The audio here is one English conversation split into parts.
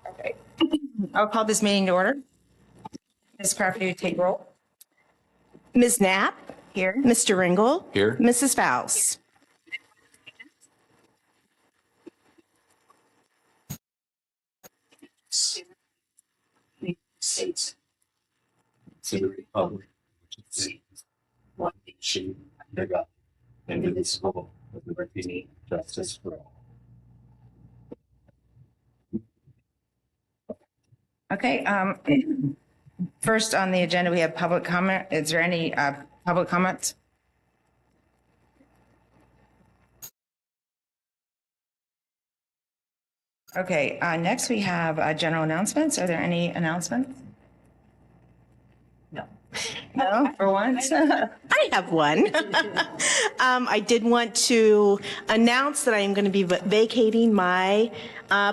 Okay. I'll call this meeting to order. Ms. Crafty, take roll. Ms. Knapp? Here. Mr. Ringel? Here. Mrs. Faust? States to the republic which stands one nation under God, indivisible, with liberty and justice for all. Okay, first on the agenda, we have public comment. Is there any public comments? Okay, next we have general announcements. Are there any announcements? No, for once? I have one. I did want to announce that I am going to be vacating my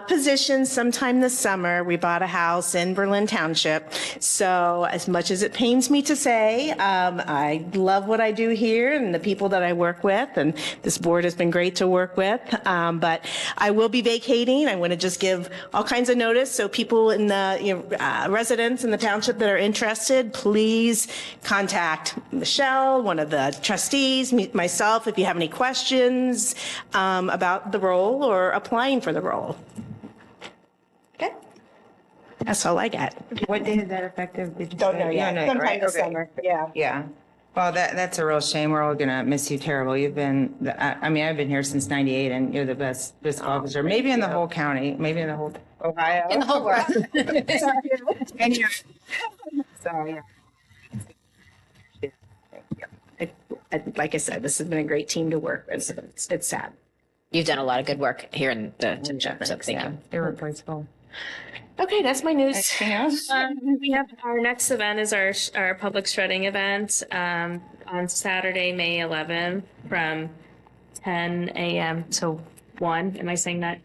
position sometime this summer. We bought a house in Berlin Township. So as much as it pains me to say, I love what I do here and the people that I work with. And this board has been great to work with. But I will be vacating. I want to just give all kinds of notice. So people in the residents in the township that are interested, please contact Michelle, one of the trustees, myself, if you have any questions about the role or applying for the role. Okay. That's all I got. What day is that effective? Did you Don't say? know yet. No, Sometime right? this Okay. summer. Yeah. Yeah. Well, that's a real shame. We're all gonna miss you terrible. You've been, I mean, I've been here since '98 and you're the best fiscal officer, maybe in the whole county, maybe in the whole Ohio. In the whole world. And you're, so, yeah. Like I said, this has been a great team to work with. So it's sad. You've done a lot of good work here in the township, so thank you. Irreplaceable. Okay, that's my news. Anything else? We have our next event is our public shredding event on Saturday, May 11th from 10 a.m. to 1. Am I saying that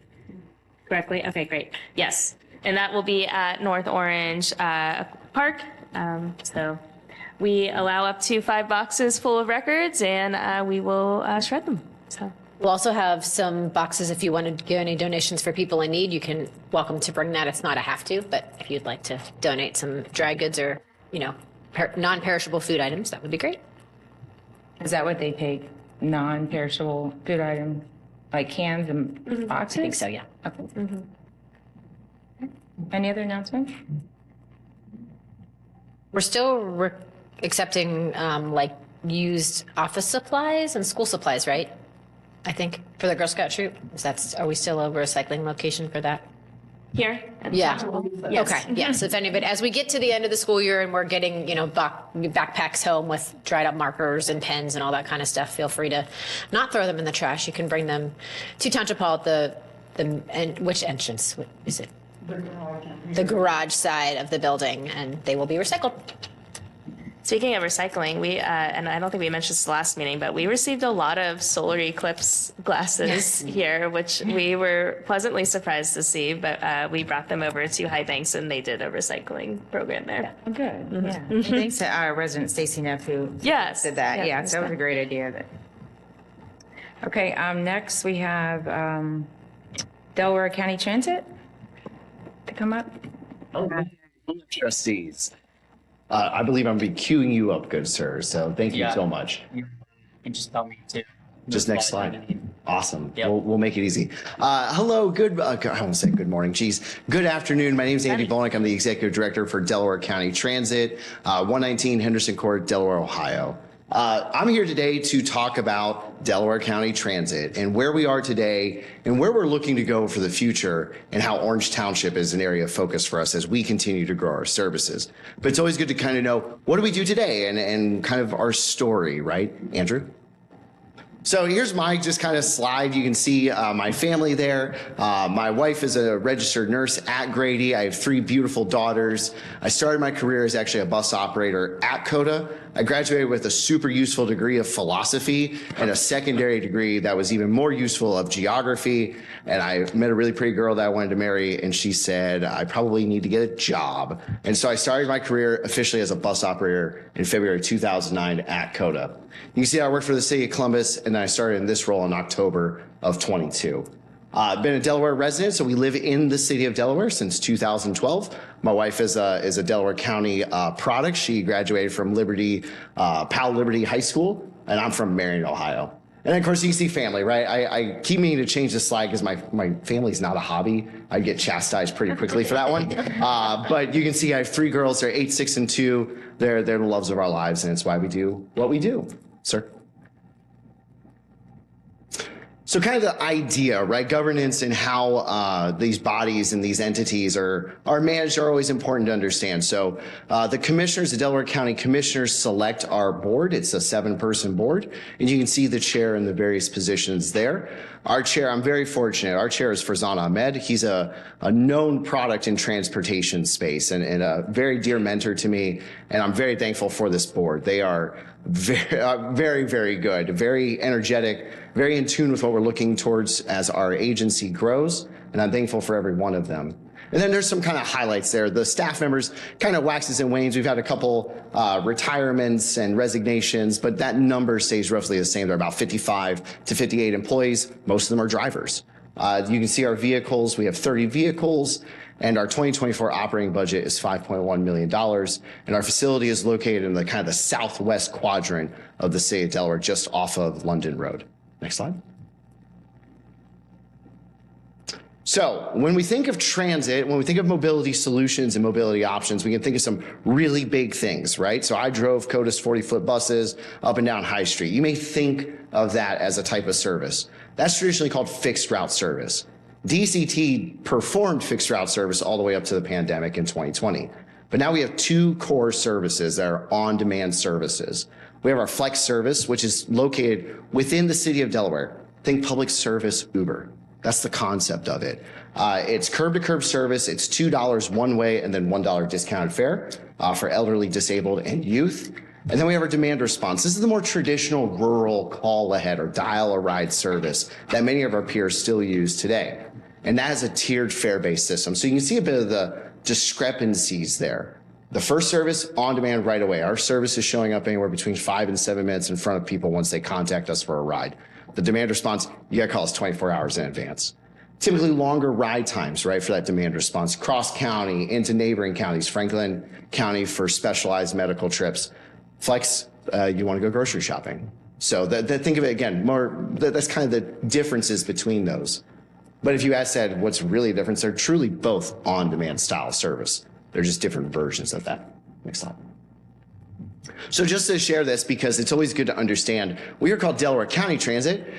correctly? Okay, great. Yes. And that will be at North Orange Park. So we allow up to 5 boxes full of records and we will shred them. So. We'll also have some boxes if you want to give any donations for people in need. You can welcome to bring that. It's not a have to, but if you'd like to donate some dry goods or, non-perishable food items, that would be great. Is that what they take? Non-perishable food item, like cans and boxes? I think so, yeah. Okay. Any other announcements? We're still accepting used office supplies and school supplies, right? I think for the Girl Scout troop. Are we still a recycling location for that? Here? Yeah. Yes. Okay. Yeah. So if anybody, as we get to the end of the school year and we're getting, backpacks home with dried up markers and pens and all that kind of stuff, feel free to not throw them in the trash. You can bring them to Township Hall at which entrance is it? The garage side of the building, and they will be recycled. Speaking of recycling, we, and I don't think we mentioned this last meeting, but we received a lot of solar eclipse glasses here, which we were pleasantly surprised to see, but we brought them over to High Banks and they did a recycling program there. Oh, good. Yeah. And thanks to our resident Stacy Neff who Yes. did that. Yeah, Yeah, so that was a great idea. Okay, next we have Delaware County Transit to come up. Trustees. I believe I'm going to be queuing you up, good sir. So thank you Yeah. so much. You can just tell me to. Just next slide. Awesome. Yep. We'll make it easy. Hello. Good. I want to say good morning. Geez. Good afternoon. My name is Andy Bolnick. I'm the executive director for Delaware County Transit, 119 Henderson Court, Delaware, Ohio. I'm here today to talk about Delaware County Transit and where we are today and where we're looking to go for the future and how Orange Township is an area of focus for us as we continue to grow our services. But it's always good to kind of know, what do we do today and kind of our story, right, Andrew? So here's my just kind of slide. You can see my family there. My wife is a registered nurse at Grady. I have 3 beautiful daughters. I started my career as actually a bus operator at COTA. I graduated with a super useful degree of philosophy and a secondary degree that was even more useful of geography. And I met a really pretty girl that I wanted to marry, and she said, I probably need to get a job. And so I started my career officially as a bus operator in February 2009 at COTA. You can see I worked for the city of Columbus, and then I started in this role in October of 22. I've been a Delaware resident, so we live in the city of Delaware since 2012. My wife is a Delaware County product. She graduated from Powell Liberty High School, and I'm from Marion, Ohio. And of course, you can see family, right? I keep meaning to change the slide because my family's not a hobby. I get chastised pretty quickly for that one. But you can see I have 3 girls. They're 8, 6, and 2. They're the loves of our lives, and it's why we do what we do. Sir? So kind of the idea, right? Governance and how these bodies and these entities are managed are always important to understand. So the commissioners, the Delaware County Commissioners select our board. It's a 7-person board, and you can see the chair and the various positions there. Our chair, I'm very fortunate. Our chair is Farzan Ahmed. He's a known product in transportation space and a very dear mentor to me, and I'm very thankful for this board. They are very, very good, very energetic, very in tune with what we're looking towards as our agency grows, and I'm thankful for every one of them. And then there's some kind of highlights there. The staff members kind of waxes and wanes. We've had a couple retirements and resignations, but that number stays roughly the same. There are about 55 to 58 employees. Most of them are drivers. You can see our vehicles. We have 30 vehicles, and our 2024 operating budget is $5.1 million. And our facility is located in the kind of the southwest quadrant of the city of Delaware, just off of London Road. Next slide. So when we think of transit, when we think of mobility solutions and mobility options, we can think of some really big things, right? So I drove CODIS 40-foot buses up and down High Street. You may think of that as a type of service. That's traditionally called fixed route service. DCT performed fixed route service all the way up to the pandemic in 2020. But now we have 2 core services that are on-demand services. We have our Flex service, which is located within the city of Delaware. Think public service Uber. That's the concept of it. It's curb-to-curb service. It's $2 one way and then $1 discounted fare for elderly, disabled, and youth. And then we have our demand response. This is the more traditional rural call ahead or dial a ride service that many of our peers still use today. And that is a tiered fare-based system. So you can see a bit of the discrepancies there. The first service, on demand right away. Our service is showing up anywhere between 5 and 7 minutes in front of people once they contact us for a ride. The demand response, you gotta call us 24 hours in advance. Typically longer ride times, right, for that demand response. Cross county, into neighboring counties, Franklin County for specialized medical trips. Flex, you wanna go grocery shopping. So think of it again, that's kind of the differences between those. But if you ask that, what's really different, they're truly both on-demand style service. They're just different versions of that. Next slide. So just to share this, because it's always good to understand, we are called Delaware County Transit,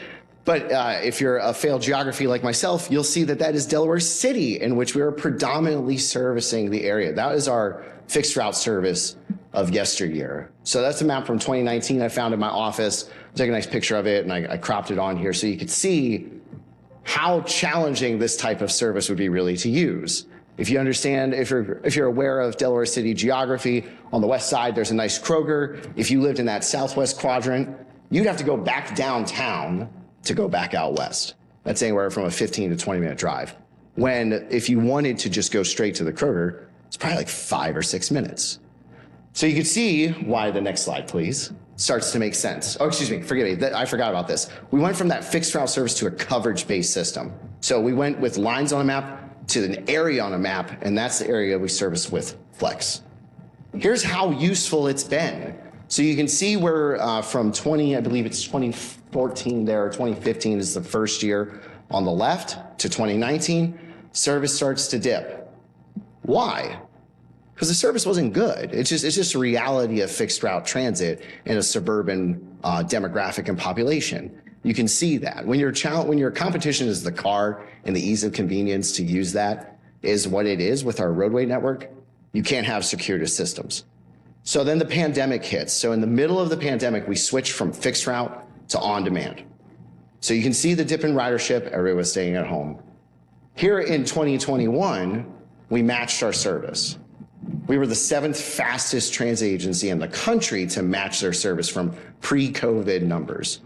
but if you're a failed geography like myself, you'll see that that is Delaware City, in which we are predominantly servicing the area. That is our fixed route service of yesteryear. So that's a map from 2019 I found in my office. I took a nice picture of it and I cropped it on here so you could see how challenging this type of service would be really to use. If you understand, if you're aware of Delaware City geography, on the west side, there's a nice Kroger. If you lived in that southwest quadrant, you'd have to go back downtown to go back out west. That's anywhere from a 15 to 20 minute drive. When if you wanted to just go straight to the Kroger, it's probably like 5 or 6 minutes. So you can see why the next slide, please, starts to make sense. Oh, excuse me, forgive me, I forgot about this. We went from that fixed route service to a coverage-based system. So we went with lines on a map to an area on a map, and that's the area we service with Flex. Here's how useful it's been. So you can see we're from I believe it's 2014 there, or 2015 is the first year on the left, to 2019, service starts to dip. Why? Because the service wasn't good. It's just a reality of fixed route transit in a suburban demographic and population. You can see that when your competition is the car and the ease of convenience to use that is what it is with our roadway network, you can't have circuitous systems. So then the pandemic hits. So in the middle of the pandemic, we switched from fixed route to on demand. So you can see the dip in ridership, everybody was staying at home. Here in 2021, we matched our service. We were the 7th fastest transit agency in the country to match their service from pre-COVID numbers.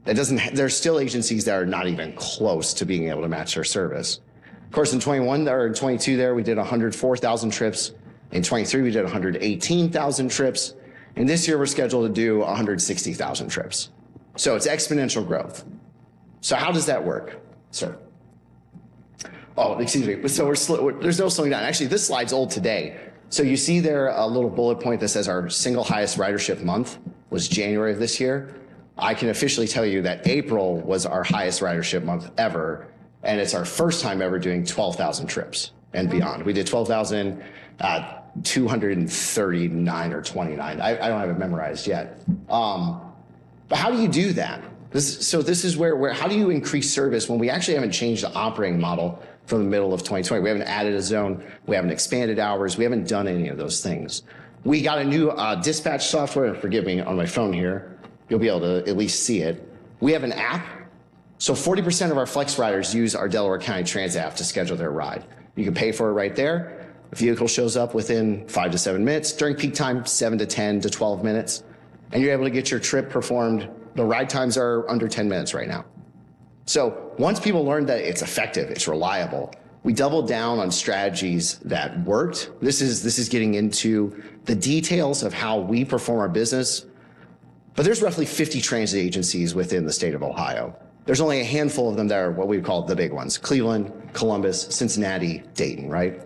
There's still agencies that are not even close to being able to match their service. Of course, in 22 there, we did 104,000 trips. In 23, we did 118,000 trips. And this year we're scheduled to do 160,000 trips. So it's exponential growth. So how does that work, sir? Oh, excuse me. So there's no slowing down. Actually, this slide's old today. So you see there a little bullet point that says our single highest ridership month was January of this year. I can officially tell you that April was our highest ridership month ever, and it's our first time ever doing 12,000 trips and beyond. We did 12,239 or 29. I don't have it memorized yet. But how do you do that? This is where how do you increase service when we actually haven't changed the operating model from the middle of 2020? We haven't added a zone. We haven't expanded hours. We haven't done any of those things. We got a new dispatch software. Forgive me, on my phone here. You'll be able to at least see it. We have an app. So 40% of our Flex riders use our Delaware County Transit app to schedule their ride. You can pay for it right there. The vehicle shows up within 5 to 7 minutes. During peak time, 7 to 10 to 12 minutes. And you're able to get your trip performed. The ride times are under 10 minutes right now. So once people learned that it's effective, it's reliable, we doubled down on strategies that worked. This is getting into the details of how we perform our business. But there's roughly 50 transit agencies within the state of Ohio. There's only a handful of them that are what we call the big ones: Cleveland, Columbus, Cincinnati, Dayton, right?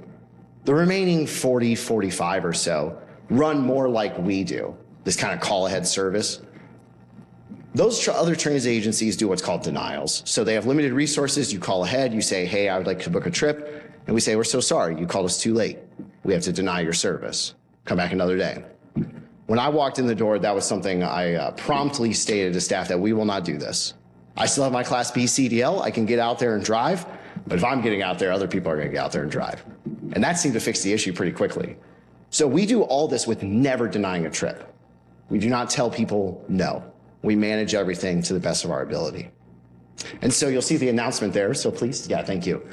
The remaining 40, 45 or so run more like we do, this kind of call ahead service. Those other transit agencies do what's called denials. So they have limited resources. You call ahead, you say, hey, I would like to book a trip. And we say, we're so sorry, you called us too late. We have to deny your service. Come back another day. When I walked in the door, that was something I promptly stated to staff that we will not do this. I still have my Class B CDL. I can get out there and drive. But if I'm getting out there, other people are going to get out there and drive. And that seemed to fix the issue pretty quickly. So we do all this with never denying a trip. We do not tell people no. We manage everything to the best of our ability. And so you'll see the announcement there. So please, yeah, thank you.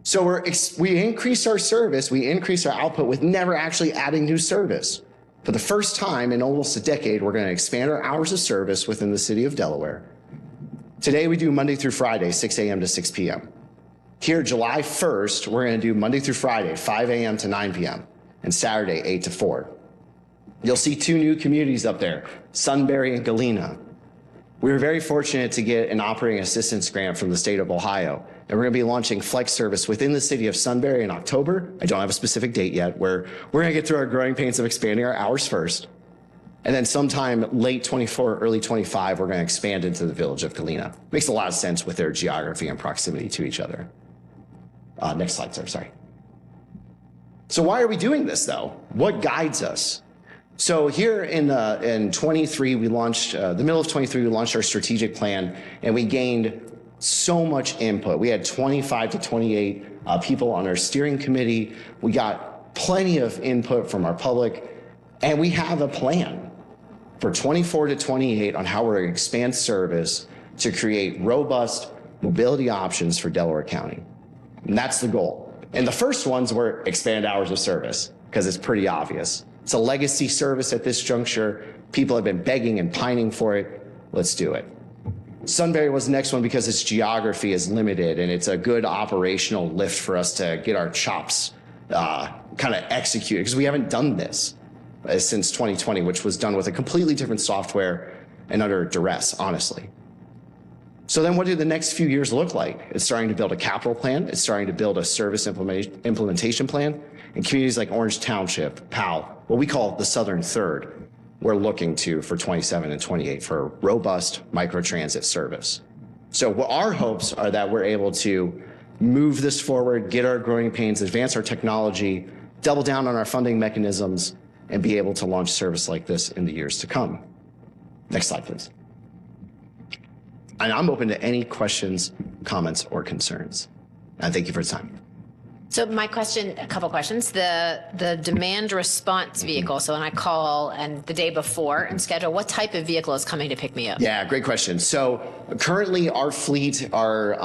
So we increase our service, we increase our output with never actually adding new service. For the first time in almost a decade, we're going to expand our hours of service within the city of Delaware. Today we do Monday through Friday, 6 a.m. to 6 p.m. Here, July 1st, we're going to do Monday through Friday, 5 a.m. to 9 p.m. and Saturday, 8 to 4. You'll see two new communities up there, Sunbury and Galena. We were very fortunate to get an operating assistance grant from the state of Ohio, and we're going to be launching Flex service within the city of Sunbury in October. I don't have a specific date yet, where we're going to get through our growing pains of expanding our hours first. And then sometime late 24, early 25, we're going to expand into the village of Galena. Makes a lot of sense with their geography and proximity to each other. Next slide, sir, sorry. So why are we doing this, though? What guides us? So here in 23, we launched, the middle of 23, we launched our strategic plan, and we gained so much input. We had 25 to 28 people on our steering committee. We got plenty of input from our public, and we have a plan for 24 to 28 on how we're going to expand service to create robust mobility options for Delaware County. And that's the goal. And the first ones were expand hours of service, because it's pretty obvious. It's a legacy service at this juncture. People have been begging and pining for it. Let's do it. Sunbury was the next one because its geography is limited, and it's a good operational lift for us to get our chops kind of executed, because we haven't done this since 2020, which was done with a completely different software and under duress, honestly. So then what do the next few years look like? It's starting to build a capital plan. It's starting to build a service implementation plan. In communities like Orange Township, Powell, what we call the Southern Third, we're looking to for 27 and 28 for robust microtransit service. So what our hopes are that we're able to move this forward, get our growing pains, advance our technology, double down on our funding mechanisms, and be able to launch service like this in the years to come. Next slide, please. And I'm open to any questions, comments, or concerns. And thank you for your time. So my question, a couple questions. The demand response vehicle. So when I call and the day before and schedule, what type of vehicle is coming to pick me up? Yeah, great question. So currently our fleet are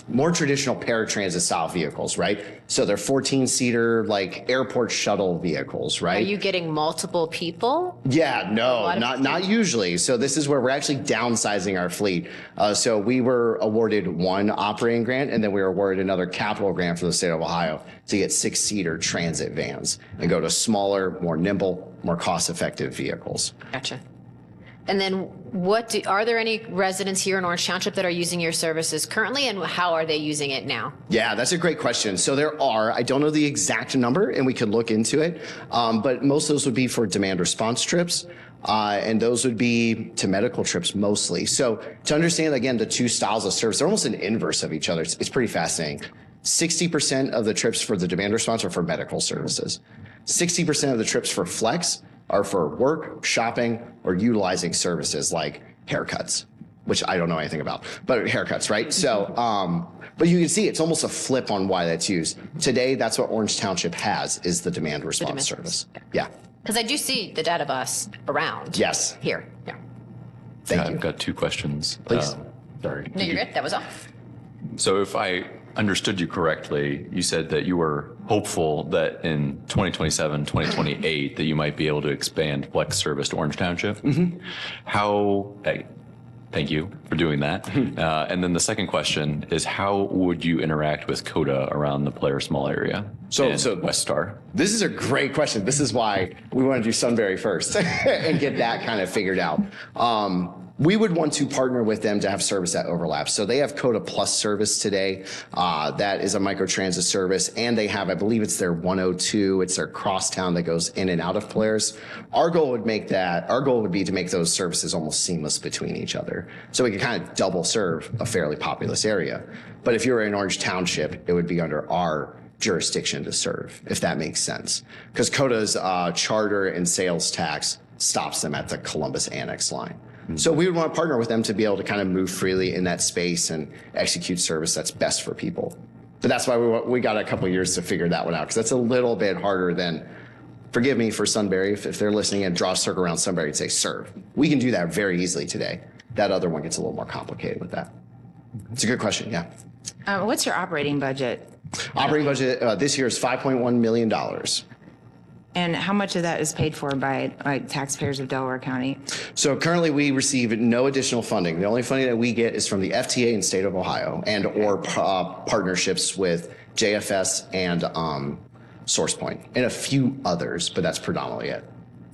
more traditional paratransit style vehicles, right? So they're 14-seater, like airport shuttle vehicles, Are right? you getting multiple people? Yeah, no, lot of not usually. So this is where we're actually downsizing our fleet. So we were awarded one operating grant, and then we were awarded another capital grant from the state of Ohio to get 6-seater transit vans and go to smaller, more nimble, more cost-effective vehicles. Gotcha. And then are there any residents here in Orange Township that are using your services currently, and how are they using it now? Yeah, that's a great question. So there are, I don't know the exact number, and we could look into it, but most of those would be for demand response trips. And those would be to medical trips mostly. So to understand, again, the two styles of service, they're almost an inverse of each other. It's pretty fascinating. 60% of the trips for the demand response are for medical services. 60% of the trips for flex are for work, shopping, or utilizing services like haircuts, which I don't know anything about, but haircuts, right? So, but you can see it's almost a flip on why that's used. Today, that's what Orange Township has, is the demand response service. Yeah. Because I do see the data bus around. Yes. Here. Yeah. Thank you. I've got 2 questions. Please. Sorry. No, you're good. That was all. So if I understood you correctly, you said that you were hopeful that in 2027, 2028, that you might be able to expand flex service to Orange Township. Thank you for doing that. And then the second question is, how would you interact with CODA around the Player Small area? So West Star? This is a great question. This is why we want to do Sunbury first and get that kind of figured out. We would want to partner with them to have service that overlaps. So they have CODA Plus service today. That is a microtransit service. And they have, I believe it's their 102. It's their crosstown that goes in and out of Polaris. Our goal would be to make those services almost seamless between each other. So we can kind of double serve a fairly populous area. But if you were in Orange Township, it would be under our jurisdiction to serve, if that makes sense. Because CODA's charter and sales tax stops them at the Columbus Annex line. So we would want to partner with them to be able to kind of move freely in that space and execute service that's best for people. But that's why we got a couple of years to figure that one out, because that's a little bit harder than, forgive me for Sunbury, if they're listening and draw a circle around Sunbury and say serve. We can do that very easily today. That other one gets a little more complicated with that. It's a good question, yeah. What's your operating budget? Operating budget this year is $5.1 million. And how much of that is paid for by taxpayers of Delaware County? So currently we receive no additional funding. The only funding that we get is from the FTA and state of Ohio or partnerships with JFS and SourcePoint and a few others, but that's predominantly it.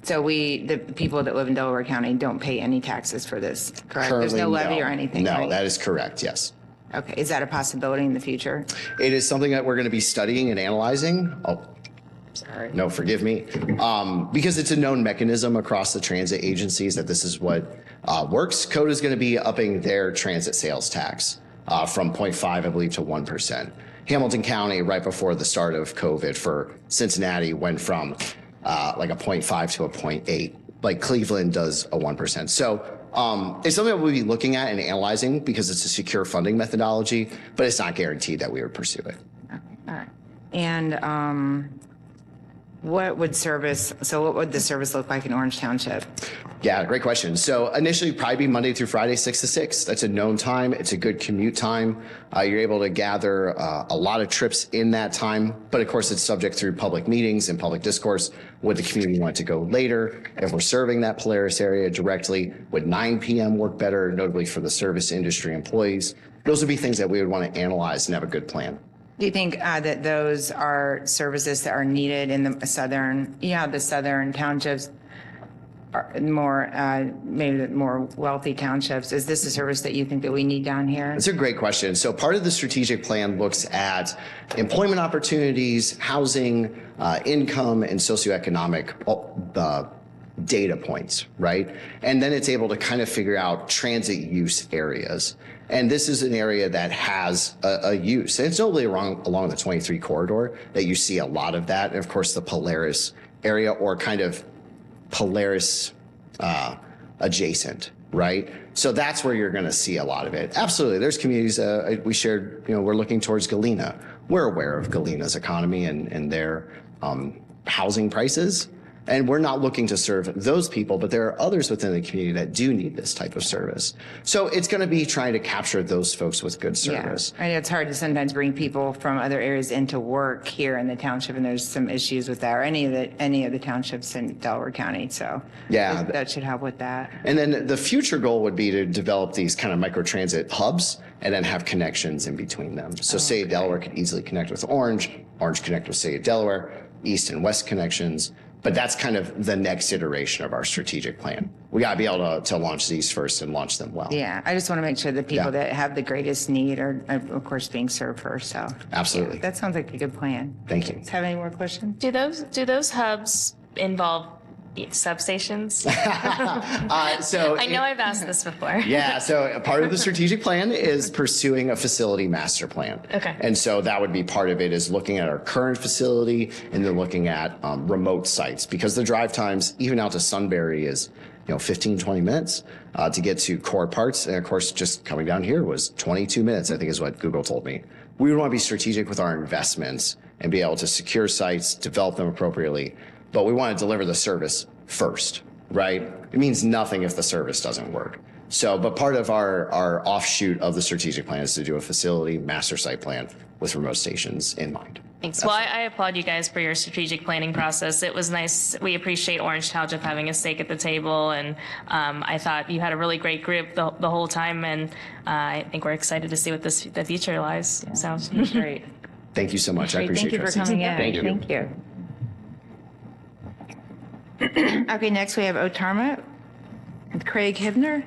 So the people that live in Delaware County don't pay any taxes for this, correct? Currently, There's no levy or anything, No, right? that is correct, yes. Okay, is that a possibility in the future? It is something that we're going to be studying and analyzing. Oh, Sorry. no, forgive me. Because it's a known mechanism across the transit agencies that this is what works. CODA is going to be upping their transit sales tax from 0.5, I believe, to 1%. Hamilton County, right before the start of COVID for Cincinnati, went from like a 0.5 to a 0.8. Like Cleveland does a 1%. So it's something that we'll be looking at and analyzing because it's a secure funding methodology, but it's not guaranteed that we would pursue it. All right. And what would the service look like in Orange Township? Yeah, great question. So initially probably be Monday through Friday, 6 to 6. That's a known time. It's a good commute time. You're able to gather a lot of trips in that time. But of course, it's subject through public meetings and public discourse. Would the community want to go later? If we're serving that Polaris area directly, would 9 p.m. work better, notably for the service industry employees? Those would be things that we would want to analyze and have a good plan. Do you think that those are services that are needed in the southern townships, are maybe the more wealthy townships? Is this a service that you think that we need down here? That's a great question. So part of the strategic plan looks at employment opportunities, housing, income, and socioeconomic data points, right? And then it's able to kind of figure out transit use areas. And this is an area that has a use. And it's notably along the 23 corridor that you see a lot of that. And of course, the Polaris area or kind of Polaris adjacent, right? So that's where you're going to see a lot of it. Absolutely. There's communities we shared, we're looking towards Galena. We're aware of Galena's economy and their housing prices. And we're not looking to serve those people, but there are others within the community that do need this type of service. So it's going to be trying to capture those folks with good service. I know it's hard to sometimes bring people from other areas into work here in the township, and there's some issues with that, or any of the townships in Delaware County. So Yeah. that should help with that. And then the future goal would be to develop these kind of microtransit hubs and then have connections in between them. So City of Delaware could easily connect with Orange connect with City of Delaware, East and West connections. But that's kind of the next iteration of our strategic plan. We got to be able to launch these first and launch them well. Yeah, I just want to make sure the people Yeah. that have the greatest need are, of course, being served first. So Absolutely. that sounds like a good plan. Thank you. Have any more questions? Do those hubs involve substations? So I know I've asked this before. Yeah, so a part of the strategic plan is pursuing a facility master plan. Okay. And so that would be part of it, is looking at our current facility and then looking at remote sites, because the drive times even out to Sunbury is 15, 20 minutes to get to core parts. And of course, just coming down here was 22 minutes, I think is what Google told me. We would want to be strategic with our investments and be able to secure sites, develop them appropriately, but we want to deliver the service first, right? It means nothing if the service doesn't work. So, but part of our offshoot of the strategic plan is to do a facility master site plan with remote stations in mind. Thanks. Well, I applaud you guys for your strategic planning process. It was nice. We appreciate Orange Township having a stake at the table, and I thought you had a really great group the whole time, and I think we're excited to see what the future lies. So Great. Thank you so much. I appreciate Thank you for trustees. coming in. Thank you. Thank you. Okay, next we have Otarma with Craig Hibner.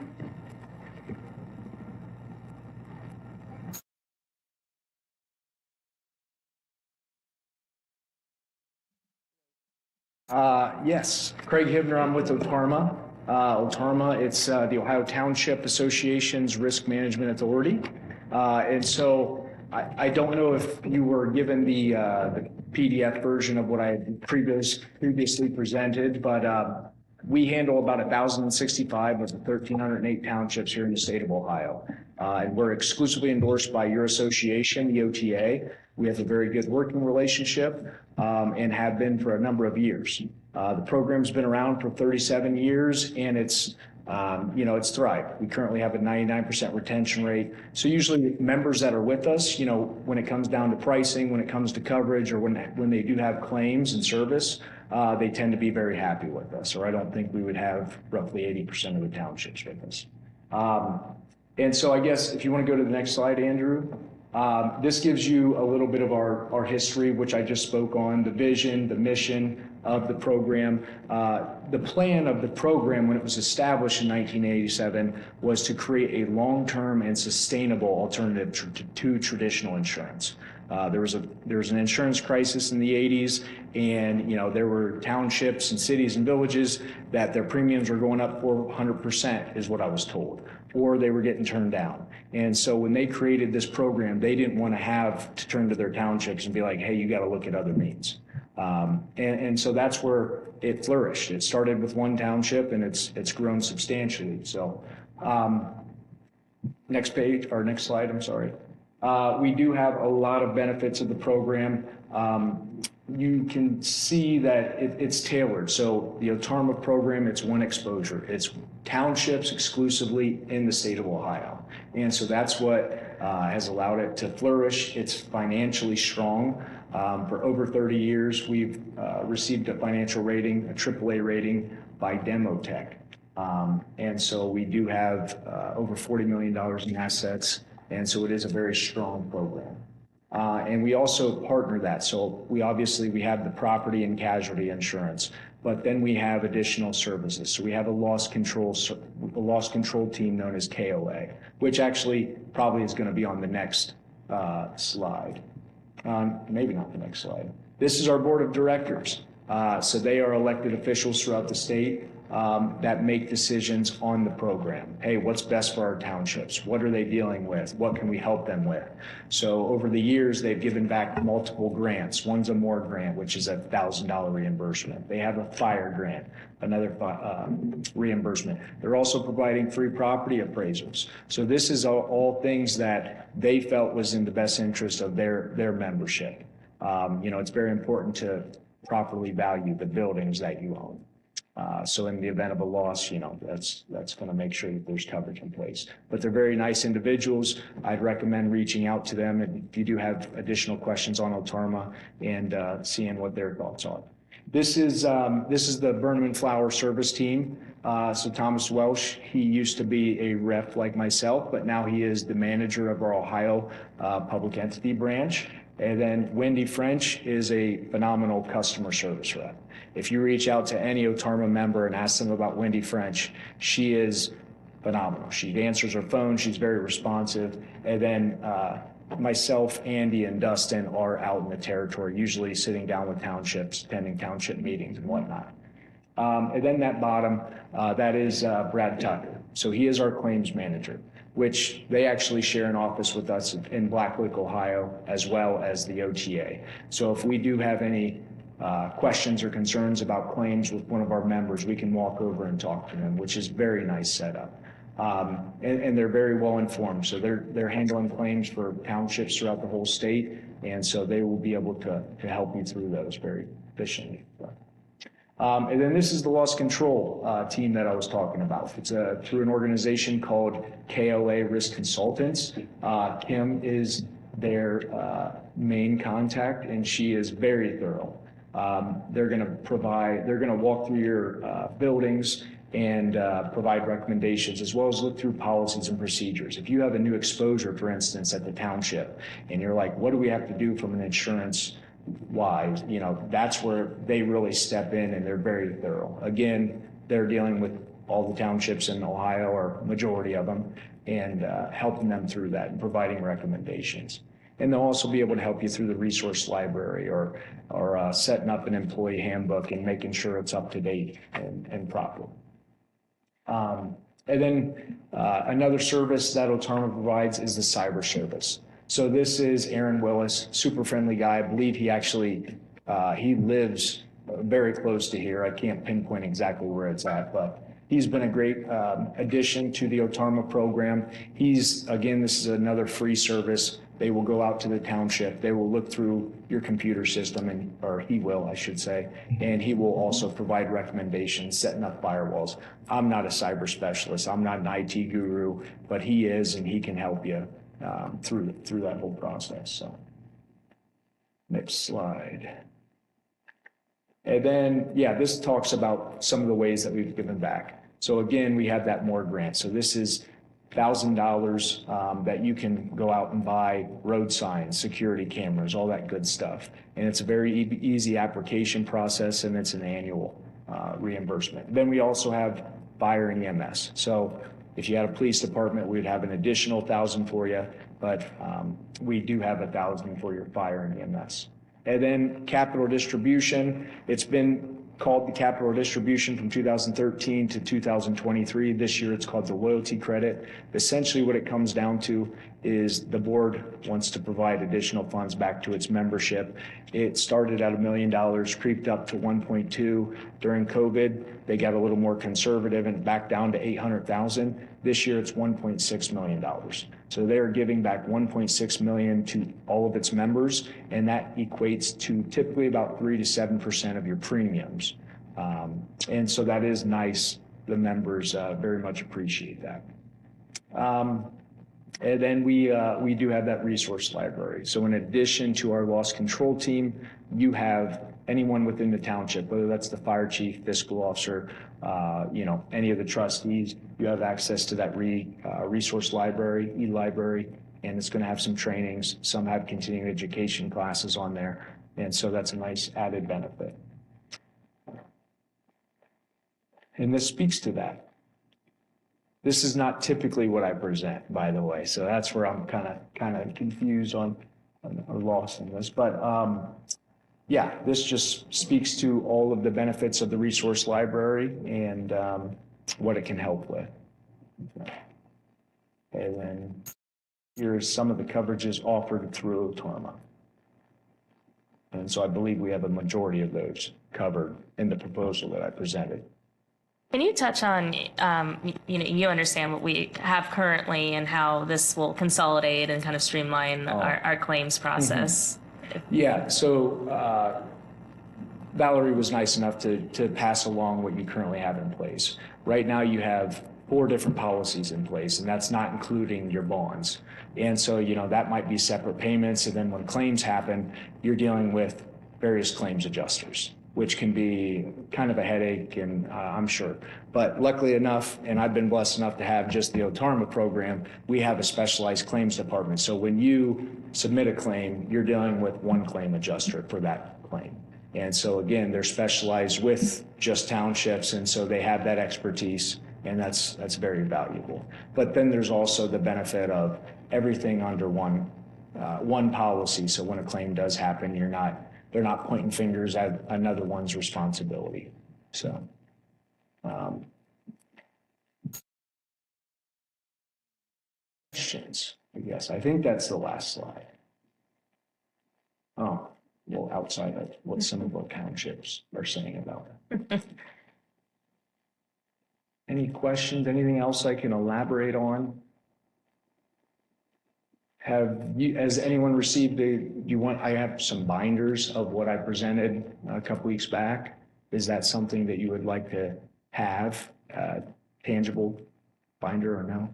Yes, Craig Hibner, I'm with Otarma. Otarma, it's the Ohio Township Association's Risk Management Authority. And so I don't know if you were given the PDF version of what I had previously presented, but we handle about 1,065 of the 1,308 townships here in the state of Ohio. And we're exclusively endorsed by your association, the OTA. We have a very good working relationship and have been for a number of years. The program's been around for 37 years, and it's thrived. We currently have a 99% retention rate. So usually members that are with us, when it comes down to pricing, when it comes to coverage, or when they do have claims and service, they tend to be very happy with us, or I don't think we would have roughly 80% of the townships with us. And so I guess if you want to go to the next slide, Andrew, this gives you a little bit of our history, which I just spoke on, the vision, the mission of the program. The plan of the program when it was established in 1987 was to create a long-term and sustainable alternative to traditional insurance. There was an insurance crisis in the 80s, and there were townships and cities and villages that their premiums were going up 400%, is what I was told, or they were getting turned down. And so when they created this program, they didn't want to have to turn to their townships and be like, hey, you got to look at other means. And so that's where it flourished. It started with one township, and it's grown substantially. So next page, or next slide, I'm sorry. We do have a lot of benefits of the program. You can see that it's tailored. So the Otarma program, it's one exposure. It's townships exclusively in the state of Ohio. And so that's what has allowed it to flourish. It's financially strong. For over 30 years, we've received a financial rating, a AAA rating by Demotech. And so we do have over $40 million in assets. And so it is a very strong program. And we also partner that. So we have the property and casualty insurance, but then we have additional services. So we have a loss control team known as KOA, which actually probably is going to be on the next slide. Maybe not the next slide. This is our board of directors. So they are elected officials throughout the state that make decisions on the program. Hey, what's best for our townships? What are they dealing with? What can we help them with? So over the years, they've given back multiple grants. One's a MORE grant, which is a $1,000 reimbursement. They have a fire grant, another reimbursement. They're also providing free property appraisals. So this is all things that they felt was in the best interest of their membership. It's very important to properly value the buildings that you own. So in the event of a loss, that's going to make sure that there's coverage in place. But they're very nice individuals. I'd recommend reaching out to them, and if you do have additional questions on Otarma, and seeing what their thoughts are. This is the Burnham and Flower service team. So Thomas Welsh, he used to be a rep like myself, but now he is the manager of our Ohio public entity branch. And then Wendy French is a phenomenal customer service rep. If you reach out to any Otarma member and ask them about Wendy French, she is phenomenal. She answers her phone. She's very responsive. And then myself, Andy, and Dustin are out in the territory, usually sitting down with townships, attending township meetings and whatnot. And then that bottom, that is Brad Tucker. So he is our claims manager, which they actually share an office with us in Blacklick, Ohio, as well as the OTA. So if we do have any questions or concerns about claims with one of our members, we can walk over and talk to them, which is very nice setup. And they're very well informed. So they're handling claims for townships throughout the whole state. And so they will be able to help you through those very efficiently. And then this is the loss control team that I was talking about. It's through an organization called KLA Risk Consultants. Kim is their main contact, and she is very thorough. They're going to walk through your buildings and provide recommendations, as well as look through policies and procedures. If you have a new exposure, for instance, at the township, and you're like, what do we have to do from an insurance wise, that's where they really step in, and they're very thorough. Again, they're dealing with all the townships in Ohio, or majority of them, and helping them through that and providing recommendations. And they'll also be able to help you through the resource library, or setting up an employee handbook and making sure it's up to date and proper. And then another service that Otarma provides is the cyber service. So this is Aaron Willis, super friendly guy. I believe he actually, he lives very close to here. I can't pinpoint exactly where it's at, but he's been a great addition to the Otarma program. Again, this is another free service. They will go out to the township. They will look through your computer system, or he will, I should say, and he will also provide recommendations, setting up firewalls. I'm not a cyber specialist. I'm not an IT guru, but he is, and he can help you through that whole process. So, next slide. And then, this talks about some of the ways that we've given back. So again, we have that MORE grant. So this is $1,000 that you can go out and buy road signs, security cameras, all that good stuff. And it's a very easy application process, and it's an annual reimbursement. Then we also have fire and EMS. So if you had a police department, we'd have an additional $1,000 for you, but we do have $1,000 for your fire and EMS. And then capital distribution, it's been called the capital distribution from 2013 to 2023. This year it's called the loyalty credit. Essentially what it comes down to is the board wants to provide additional funds back to its membership. It started at $1 million, creeped up to 1.2. During COVID, they got a little more conservative and back down to 800,000. This year it's $1.6 million. So they're giving back $1.6 million to all of its members, and that equates to typically about 3 to 7% of your premiums. And so that is nice. The members very much appreciate that. And then we do have that resource library. So in addition to our loss control team, you have anyone within the township, whether that's the fire chief, fiscal officer, any of the trustees, you have access to that resource library, e-library, and it's going to have some trainings. Some have continuing education classes on there, and so that's a nice added benefit. And this speaks to that. This is not typically what I present, by the way, so that's where I'm kind of confused or lost in this. But this just speaks to all of the benefits of the resource library and what it can help with. And then here's some of the coverages offered through Otarma. And so I believe we have a majority of those covered in the proposal that I presented. Can you touch on, you understand what we have currently and how this will consolidate and kind of streamline our claims process? Yeah, so Valerie was nice enough to pass along what you currently have in place. Right now, you have 4 different policies in place, and that's not including your bonds. And so, that might be separate payments, and then when claims happen, you're dealing with various claims adjusters, which can be kind of a headache, and I'm sure. But luckily enough, and I've been blessed enough to have just the OTARMA program, we have a specialized claims department. So when you submit a claim, you're dealing with one claim adjuster for that claim. And so again, they're specialized with just townships, and so they have that expertise, and that's very valuable. But then there's also the benefit of everything under one policy. So when a claim does happen, they're not pointing fingers at another one's responsibility. So. Questions, I guess. I think that's the last slide. Oh, well, outside of what some of our townships are saying about it. Any questions? Anything else I can elaborate on? Has anyone received I have some binders of what I presented a couple weeks back. Is that something that you would like to have, tangible binder or no?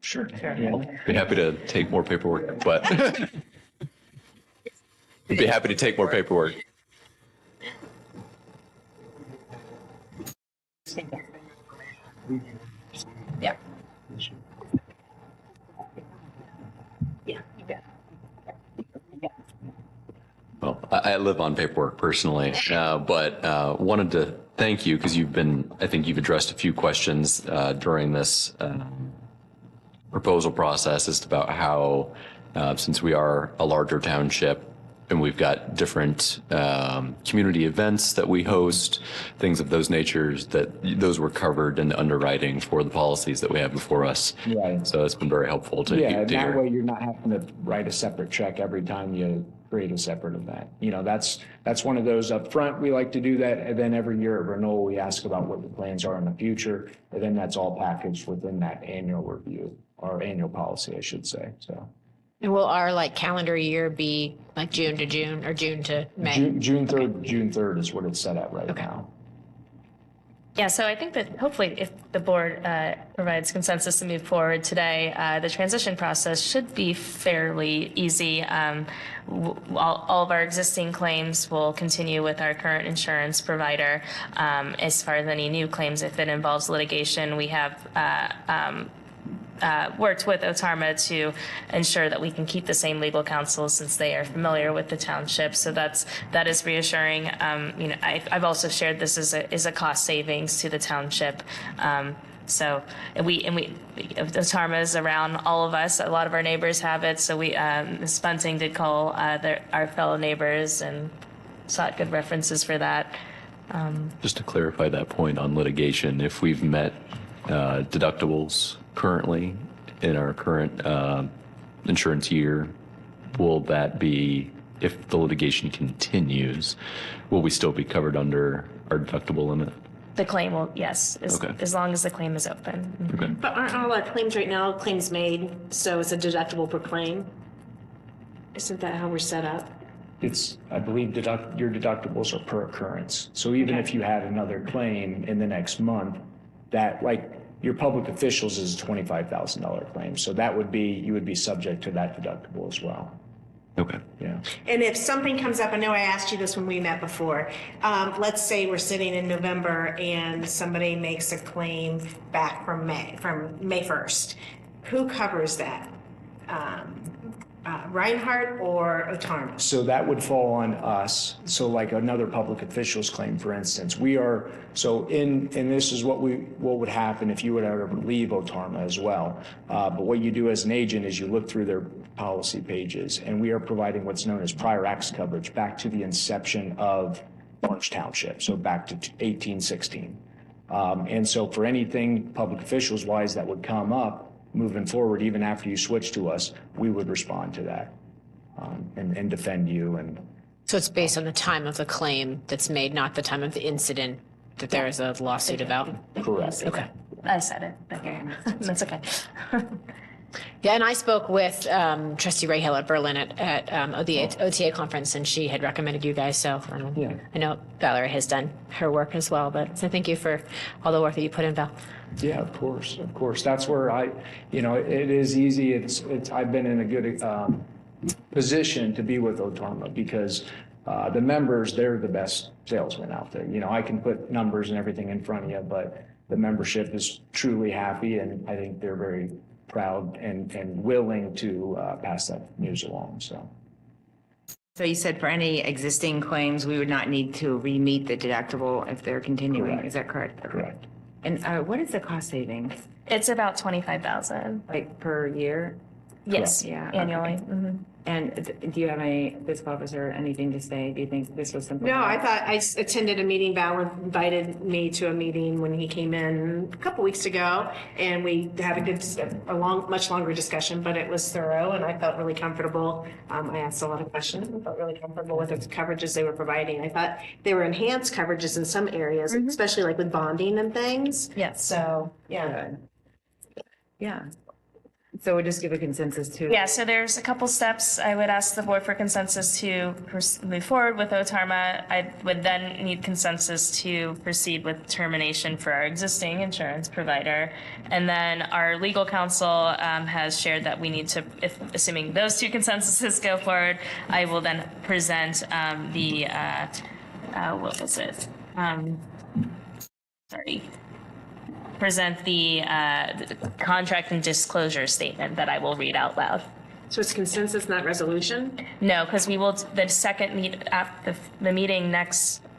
Sure. Yeah. Be happy to take more paperwork, but I'd be happy to take more paperwork. Yeah. Well, I live on paperwork personally, but wanted to thank you because I think you've addressed a few questions during this proposal process as to about how, since we are a larger township and we've got different community events that we host, things of those natures, that those were covered in the underwriting for the policies that we have before us. Right. So it's been very helpful to Yeah, and that hear. way you're not having to write a separate check every time you create a separate event. That's one of those up front. We like to do that, and then every year at renewal, we ask about what the plans are in the future, and then that's all packaged within that annual review, or annual policy, I should say, so. And will our calendar year be like June to June or June to May? June 3rd is what it's set at right now. Yeah, so I think that hopefully if the board provides consensus to move forward today, the transition process should be fairly easy. All of our existing claims will continue with our current insurance provider. As far as any new claims, if it involves litigation, we have worked with OTARMA to ensure that we can keep the same legal counsel since they are familiar with the township. So that is reassuring. I've also shared this as a cost savings to the township. So OTARMA is around all of us. A lot of our neighbors have it. So Ms. Bunting did call our fellow neighbors and sought good references for that. Just to clarify that point on litigation, if we've met deductibles currently in our current insurance year, will that be, if the litigation continues, will we still be covered under our deductible limit? The claim will, yes, Okay. as long as the claim is open. Okay. But aren't all our claims right now claims made, so it's a deductible per claim? Isn't that how we're set up? I believe your deductibles are per occurrence. So even if you had another claim in the next month, that, like, your public officials is a $25,000 claim. So you would be subject to that deductible as well. Okay. Yeah. And if something comes up, I know I asked you this when we met before. Let's say we're sitting in November and somebody makes a claim back from May 1st. Who covers that? Reinhardt or OTARMA? So that would fall on us. So like another public official's claim, for instance, and this is what would happen if you would ever leave OTARMA as well. But what you do as an agent is you look through their policy pages, and we are providing what's known as prior acts coverage back to the inception of Orange Township, so back to 1816. And so for anything public officials wise that would come up, moving forward, even after you switch to us, we would respond to that and defend you. And So it's based on the time of the claim that's made, not the time of the incident that there is a lawsuit about? correct. Okay. I said it. Okay. That's okay. Yeah, and I spoke with Trustee Ray Hill at Berlin at the OTA conference, and she had recommended you guys. So I know Valerie has done her work as well. But so thank you for all the work that you put in, Val. Yeah, of course. That's where it is easy. I've been in a good position to be with Otarma because the members, they're the best salesmen out there. I can put numbers and everything in front of you, but the membership is truly happy, and I think they're very proud and willing to pass that news along. So you said for any existing claims, we would not need to re-meet the deductible if they're continuing. Correct. Is that correct? Correct. And what is the cost savings, It's about 25,000. like per year? Yes, Yeah, annually. okay. And do you have any fiscal officer anything to say? Do you think this was simple? No, I thought I attended a meeting. Val invited me to a meeting when he came in a couple weeks ago, and we had much longer discussion, but it was thorough, and I felt really comfortable. I asked a lot of questions and felt really comfortable with the coverages they were providing. I thought they were enhanced coverages in some areas, especially like with bonding and things. Yes. So, yeah. Good. Yeah. So we'll just give a consensus to. Yeah, so there's a couple steps. I would ask the board for consensus to move forward with Otarma. I would then need consensus to proceed with termination for our existing insurance provider. And then our legal counsel has shared that we need to, assuming those two consensuses go forward, I will then present present the contract and disclosure statement that I will read out loud. So it's consensus, not resolution? No, because we will, the second the meeting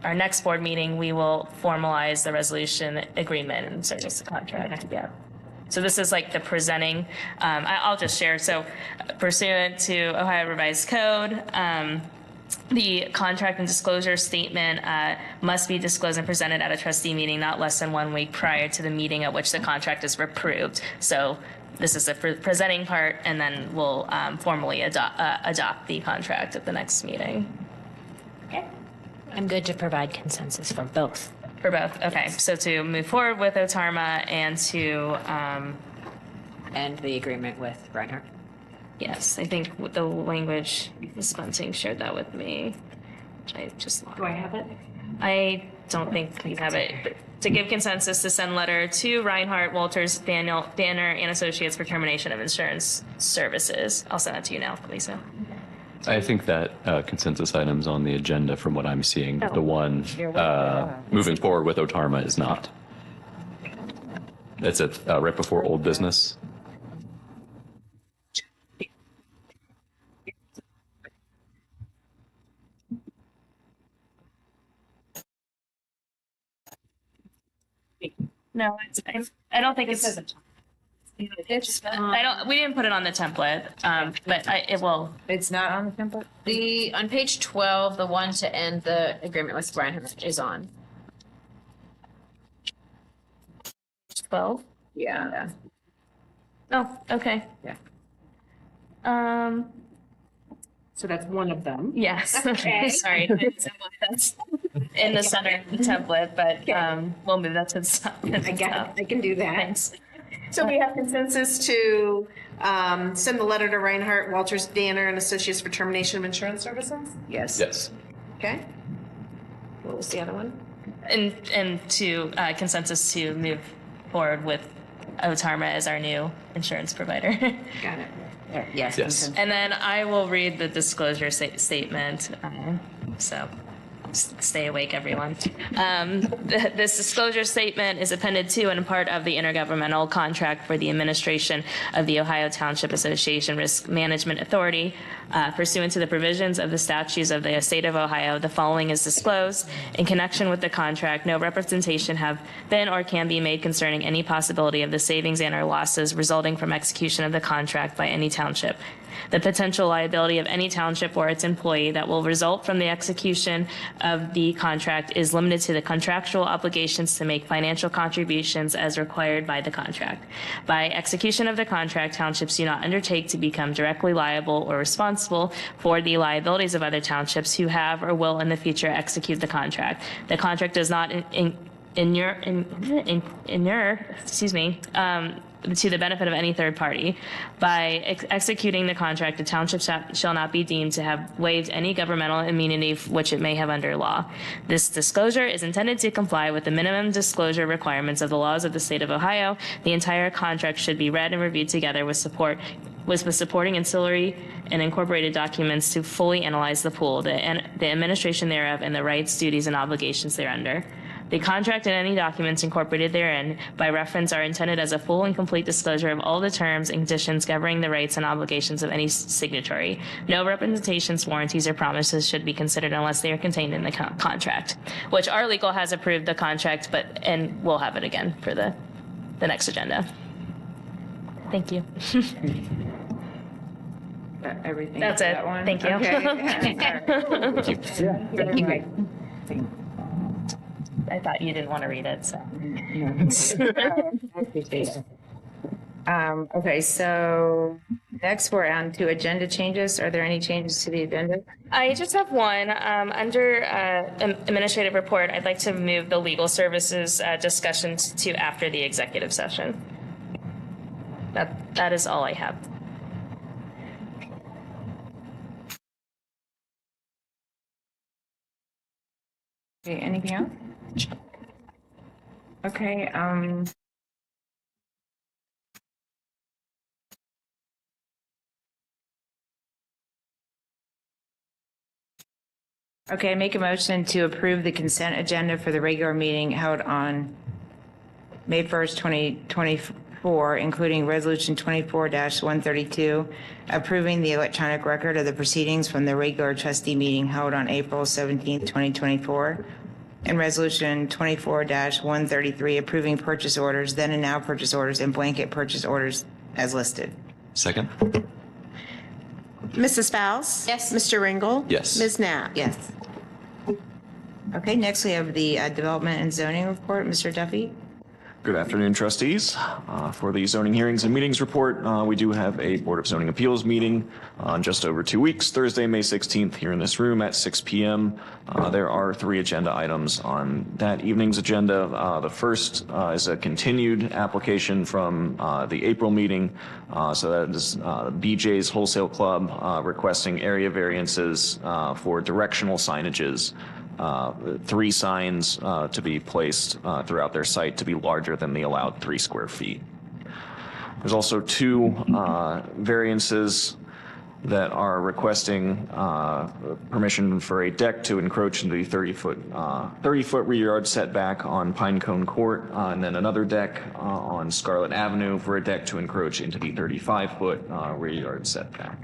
our next board meeting, we will formalize the resolution agreement and service the contract. Yeah. So this is like the presenting. I'll just share. So pursuant to Ohio Revised Code, the contract and disclosure statement must be disclosed and presented at a trustee meeting not less than 1 week prior to the meeting at which the contract is approved. So this is the presenting part, and then we'll formally adopt the contract at the next meeting. Okay. I'm good to provide consensus for both. For both. Okay. So to move forward with Otarma and to And the agreement with Reinhardt. yes, I think the language, Ms. Bunting shared that with me. I just lost. Do I have it? I don't think we have it. To give consensus to send letter to Reinhardt, Walters, Danner, and Associates for termination of insurance services. I'll send that to you now, Lisa. I think that consensus item's on the agenda from what I'm seeing. Oh. The one moving forward with Otarma is not. It's at right before old business. No, I don't think it's. We didn't put it on the template, but it will. It's not on the template? On page 12, the one to end the agreement with Reinhardt is on. 12. Yeah. Oh, okay. Yeah. So that's one of them. Yes. Okay. Sorry. That's in the center of the template, but we'll move that to the top. I can do that. Thanks. So we have consensus to send the letter to Reinhardt, Walters, Danner, and Associates for termination of insurance services? Yes. Yes. Okay. What was the other one? And to consensus to move forward with Otarma as our new insurance provider. Got it. Yes. Yes. And then I will read the disclosure statement. So stay awake, everyone. This disclosure statement is appended to and part of the intergovernmental contract for the administration of the Ohio Township Association Risk Management Authority. Pursuant to the provisions of the statutes of the state of Ohio, the following is disclosed. In connection with the contract, no representation have been or can be made concerning any possibility of the savings and or losses resulting from execution of the contract by any township. The potential liability of any township or its employee that will result from the execution of the contract is limited to the contractual obligations to make financial contributions as required by the contract. By execution of the contract, townships do not undertake to become directly liable or responsible for the liabilities of other townships who have or will in the future execute the contract. The contract does not to the benefit of any third party. By executing the contract, the township shall not be deemed to have waived any governmental immunity which it may have under law. This disclosure is intended to comply with the minimum disclosure requirements of the laws of the state of Ohio. The entire contract should be read and reviewed together with supporting ancillary and incorporated documents to fully analyze the pool, the administration thereof, and the rights, duties, and obligations thereunder. The contract and any documents incorporated therein by reference are intended as a full and complete disclosure of all the terms and conditions governing the rights and obligations of any signatory. No representations, warranties, or promises should be considered unless they are contained in the contract, which our legal has approved the contract, and we'll have it again for the next agenda. Thank you. Everything. That's for it. that one? Thank you. Okay. I thought you didn't want to read it, so. I appreciate it. Okay, so next we're on to agenda changes. Are there any changes to the agenda? I just have one. Under administrative report, I'd like to move the legal services discussions to after the executive session. That is all I have. Okay, anything else? Okay, okay, make a motion to approve the consent agenda for the regular meeting held on May 1st, 2024, including Resolution 24-132, approving the electronic record of the proceedings from the regular trustee meeting held on April 17th, 2024, and Resolution 24-133, approving purchase orders, then and now purchase orders, and blanket purchase orders as listed. Second? Mrs. Faust? Yes. Mr. Ringel? Yes. Ms. Knapp? Yes. Okay, next we have the Development and Zoning Report. Mr. Duffy? Good afternoon, trustees. For the zoning hearings and meetings report, we do have a Board of Zoning Appeals meeting on just over 2 weeks, Thursday, May 16th, here in this room at 6 p.m. There are 3 agenda items on that evening's agenda. The first is a continued application from the April meeting. So that is BJ's Wholesale Club requesting area variances for directional signages. 3 signs to be placed throughout their site to be larger than the allowed 3 square feet. There's also 2 variances that are requesting permission for a deck to encroach into the 30-foot rear yard setback on Pinecone Court, and then another deck on Scarlet Avenue for a deck to encroach into the 35-foot rear yard setback.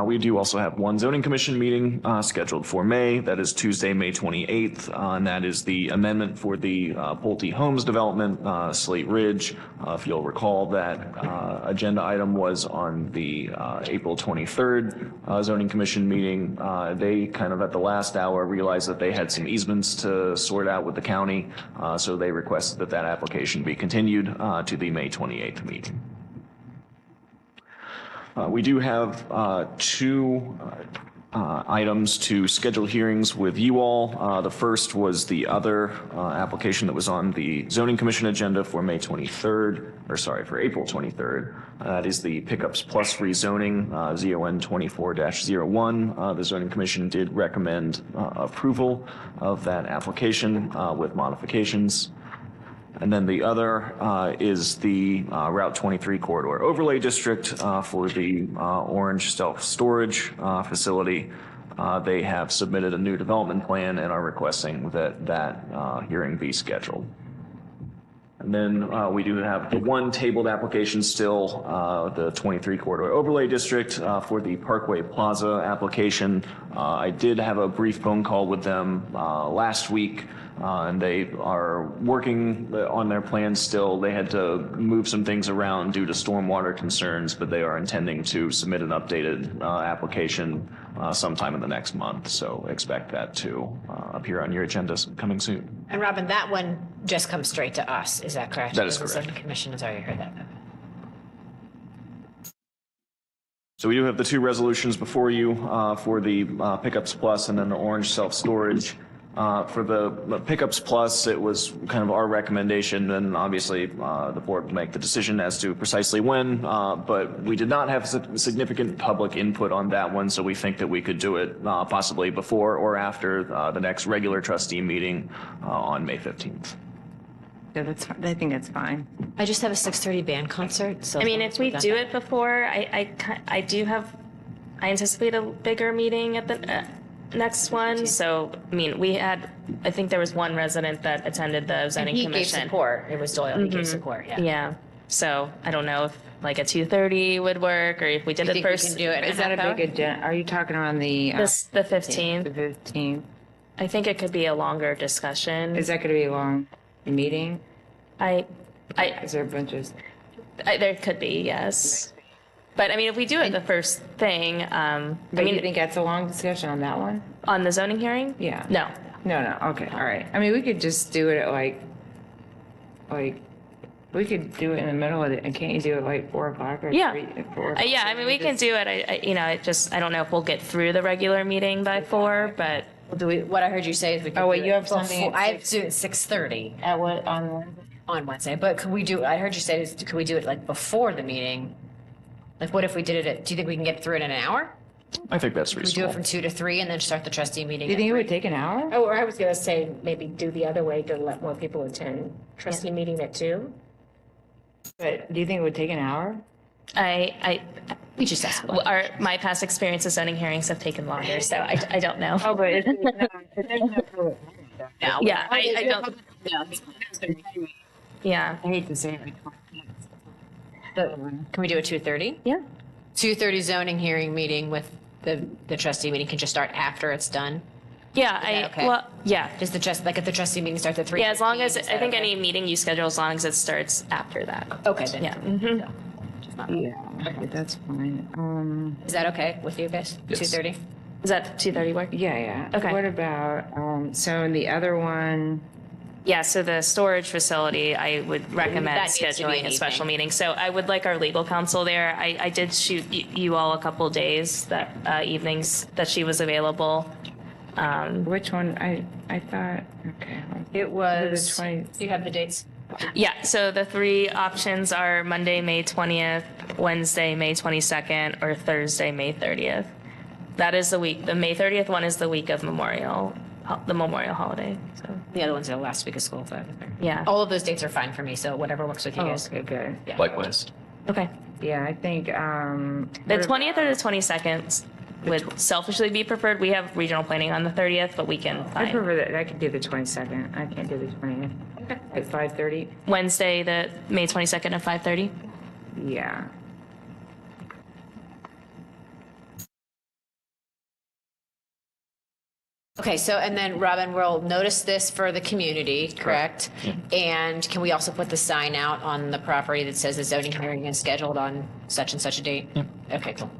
We do also have 1 zoning commission meeting scheduled for May. That is Tuesday, May 28th, and that is the amendment for the Pulte Homes development, Slate Ridge. If you'll recall, that agenda item was on the April 23rd zoning commission meeting. They kind of at the last hour realized that they had some easements to sort out with the county, so they requested that that application be continued to the May 28th meeting. We do have 2 items to schedule hearings with you all. The first was the other application that was on the Zoning Commission agenda for May 23rd, or sorry, for April 23rd. That is the Pickups Plus rezoning, ZON 24-01. The Zoning Commission did recommend approval of that application with modifications. And then the other is the Route 23 corridor overlay district for the Orange self-storage facility. They have submitted a new development plan and are requesting that hearing be scheduled. And then we do have the 1 tabled application still, the 23 corridor overlay district for the Parkway Plaza application. I did have a brief phone call with them last week. And they are working on their plans still. They had to move some things around due to stormwater concerns, but they are intending to submit an updated application sometime in the next month. So expect that to appear on your agendas coming soon. And Robin, that one just comes straight to us, is that correct? That is Because correct. The commission has already heard that. So we do have the 2 resolutions before you for the Pickups Plus and then the Orange self-storage. For the Pickups Plus, it was kind of our recommendation, and obviously the board will make the decision as to precisely when, but we did not have significant public input on that one, so we think that we could do it possibly before or after the next regular trustee meeting on May 15th. Yeah, I think that's fine. I just have a 6:30 band concert, so. I mean, if we do it before, I anticipate a bigger meeting at the next one. So, I mean, I think there was one resident that attended the zoning He gave commission. support. It was Doyle. He gave support, yeah. Yeah. So I don't know if like a 2:30 would work, or if we did You it think we first. can do it in Is that a half big agenda? Are you talking on the? The 15th. The 15th. I think it could be a longer discussion. Is that going to be a long meeting? Is there a bunch of? There could be, yes. But I mean, if we do it the first thing, I But mean, you think that's a long discussion on that one? on the zoning hearing? Yeah. No. No. Okay. All right. I mean, we could just do it at like, we could do it in the middle of it. And can't you do it like 4 o'clock or Yeah. 4? Yeah, I mean, we can do it. I don't know if we'll get through the regular meeting by 4, but What I heard you say is we could. Oh, wait, do you it have something before- at I have to do it at 6:30 At what on Wednesday? on Wednesday, but could we do, I heard you say, could we do it like before the meeting? Like, what if we did it do you think we can get through it in an hour? I think that's We do reasonable. it from 2 to 3 and then start the trustee meeting? Do you at think it 3? would take an hour? Oh, or I was gonna say maybe do the other way to let more people attend trustee meeting at 2. But do you think it would take an hour? We just asked. my past experience of zoning hearings have taken longer, so I don't know. Oh, but it's No. Yeah, I don't. Yeah. I hate to say it. Can we do a 2:30? Yeah. 2:30 zoning hearing meeting with the trustee meeting can just start after it's done? Yeah, okay? well, yeah. Does the if the trustee meeting starts at 3? Yeah, as long as, I think any meeting you schedule, as long as it starts after that. Okay, then. Yeah. Yeah, that's fine. Is that okay with you guys? Yes. 2:30? Is that 2:30 work? Yeah. Okay. What about, so in the other one, Yeah, so the storage facility, I would recommend That needs to be scheduling an a special evening. meeting. So I would like our legal counsel there. I did shoot you all a couple days that evenings that she was available. which one, I thought, okay. It was, The 20 do you have the dates? Yeah, so the 3 options are Monday, May 20th, Wednesday, May 22nd, or Thursday, May 30th. That is the week. The May 30th one is the week of the Memorial holiday. So The other one's the last week of school. So yeah. all of those dates are fine for me, so whatever works with you guys. Okay, good. Likewise. Okay. Yeah, I think, The 20th or the 22nd would selfishly be preferred. We have regional planning on the 30th, but we can I find prefer that, I could do the 22nd. I can't do the 20th. Okay. At 5:30? Wednesday, the May 22nd at 5:30. Yeah. Okay, so, and then Robin, we'll notice this for the community, correct? And can we also put the sign out on the property that says the zoning hearing is scheduled on such and such a date? Okay, cool.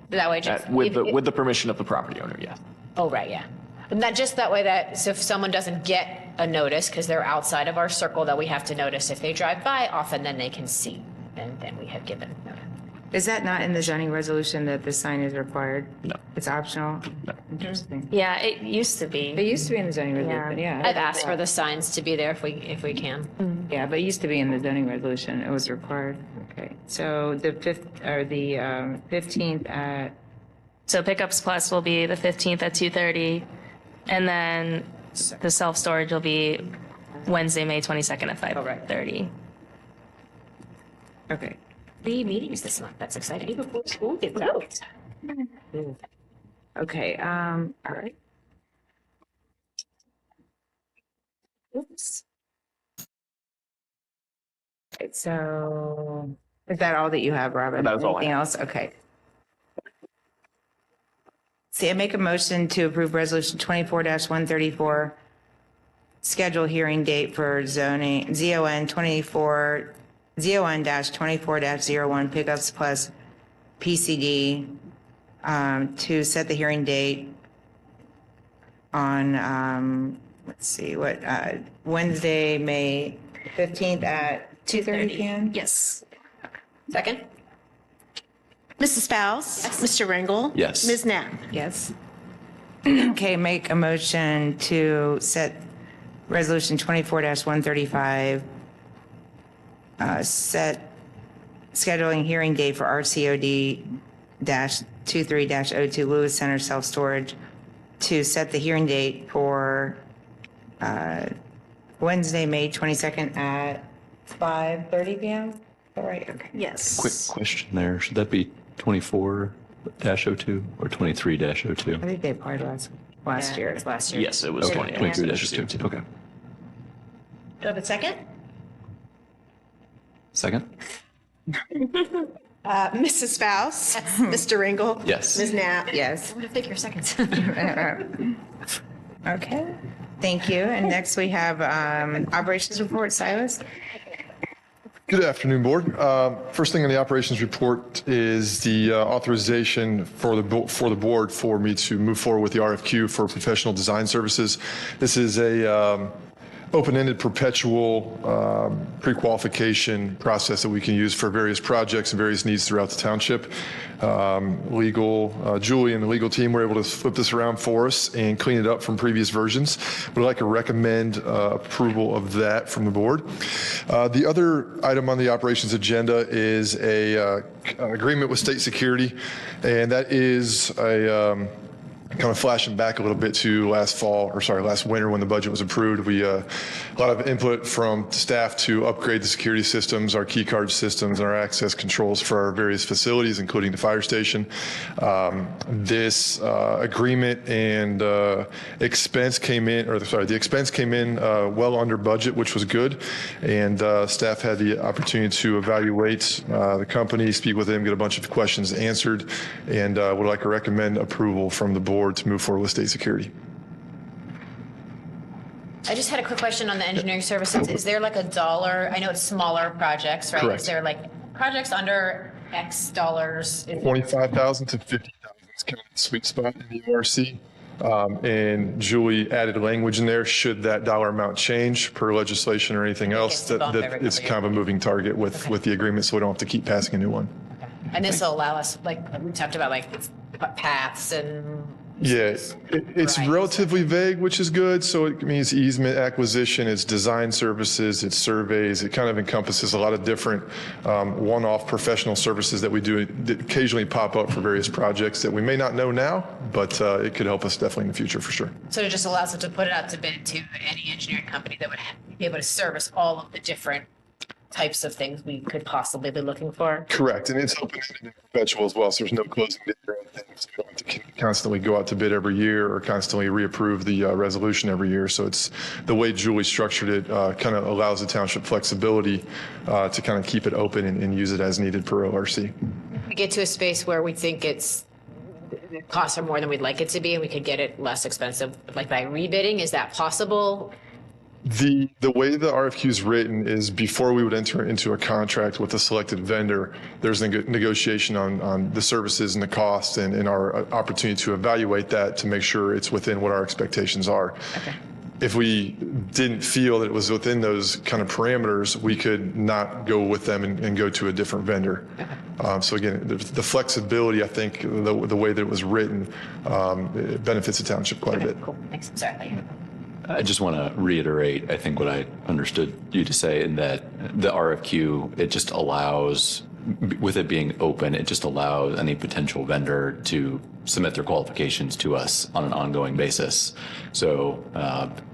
That way, just. With the permission of the property owner, yes. Oh, right, yeah. And that, just that way that, so if someone doesn't get a notice, because they're outside of our circle that we have to notice, if they drive by often, then they can see, and then we have given notice. Is that not in the zoning resolution that the sign is required? No. It's optional? No. Interesting. Yeah, it used to It be. used to be in the zoning resolution, yeah. I've asked for the signs to be there if we can. Yeah, but it used to be in the zoning resolution. It was required. Okay. So the 15th at, So Pickups Plus will be the 15th at 2:30, and then the self-storage will be Wednesday, May 22nd at 5:30. okay. 3 meetings this month, that's exciting. Even before school gets out. Okay, all right. Oops. Right, so is that all that you have, Robin? That is all I Anything have. else? Okay. See, I make a motion to approve resolution 24-134, schedule hearing date for zoning, ZON-24-01 pickups plus PCD, to set the hearing date on, let's see, Wednesday, May 15th at 2:30 p.m.? Yes. Second? Mrs. Faust? Mr. Ringel? Yes. Ms. Knapp? Yes. Okay, make a motion to set resolution 24-135, set scheduling hearing date for RCOD-23-02 Lewis Center self-storage, to set the hearing date for Wednesday, May 22nd at 5:30 p.m. All right, okay. Yes. Quick question there. Should that be 24-02 or 23-02? I think they applied last year. It was last year. Yes, it was Okay, 23-02. Okay. Do I have a second? Second? Mrs. Faust? Mr. Ringel? Yes. Ms. Knapp? Yes. I'm going to take your seconds. Okay, thank you. And next we have operations report, Silas. Good afternoon, Board. First thing on the operations report is the authorization for the board for me to move forward with the RFQ for professional design services. This is a open-ended perpetual pre-qualification process that we can use for various projects and various needs throughout the township. Julie and the legal team were able to flip this around for us and clean it up from previous versions. Would like to recommend approval of that from the board. The other item on the operations agenda is an agreement with state security, and that is a kind of flashing back a little bit to last winter when the budget was approved. We a lot of input from staff to upgrade the security systems, our key card systems, and our access controls for our various facilities, including the fire station. This agreement and the expense came in well under budget, which was good. And staff had the opportunity to evaluate the company, speak with them, get a bunch of questions answered, and would like to recommend approval from the board to move forward with state security. I just had a quick question on the engineering services. Is there like a dollar? I know it's smaller projects, right? Correct. Is there like projects under X dollars? 25,000 to 50,000 is kind of the sweet spot in the ORC. And Julie added language in there, should that dollar amount change per legislation or anything else, it's bumped that every it's couple kind of a moving target with the agreement, so we don't have to keep passing a new one. And this will allow us, like we talked about, like paths and. Yeah, it's relatively vague, which is good. So it means easement acquisition, it's design services, it's surveys. It kind of encompasses a lot of different one-off professional services that we do that occasionally pop up for various projects that we may not know now, but it could help us definitely in the future for sure. So it just allows us to put it out to bid to any engineering company that would be able to service all of the different types of things we could possibly be looking for. Correct, and it's open-ended and perpetual as well, so there's no closing date or anything. So we don't have to constantly go out to bid every year or constantly reapprove the resolution every year. So it's the way Julie structured it kind of allows the township flexibility to kind of keep it open and use it as needed per ORC. We get to a space where we think the costs are more than we'd like it to be, and we could get it less expensive, like by rebidding. Is that possible? The way the RFQ is written is before we would enter into a contract with a selected vendor, there's a negotiation on the services and the cost and our opportunity to evaluate that to make sure it's within what our expectations are. Okay. If we didn't feel that it was within those kind of parameters, we could not go with them and go to a different vendor. Okay. So again, the flexibility, I think, the way that it was written, it benefits the township quite a bit. Cool. Thanks. Sorry. I just want to reiterate, I think what I understood you to say, in that the RFQ, it just allows, with it being open, it just allows any potential vendor to submit their qualifications to us on an ongoing basis. So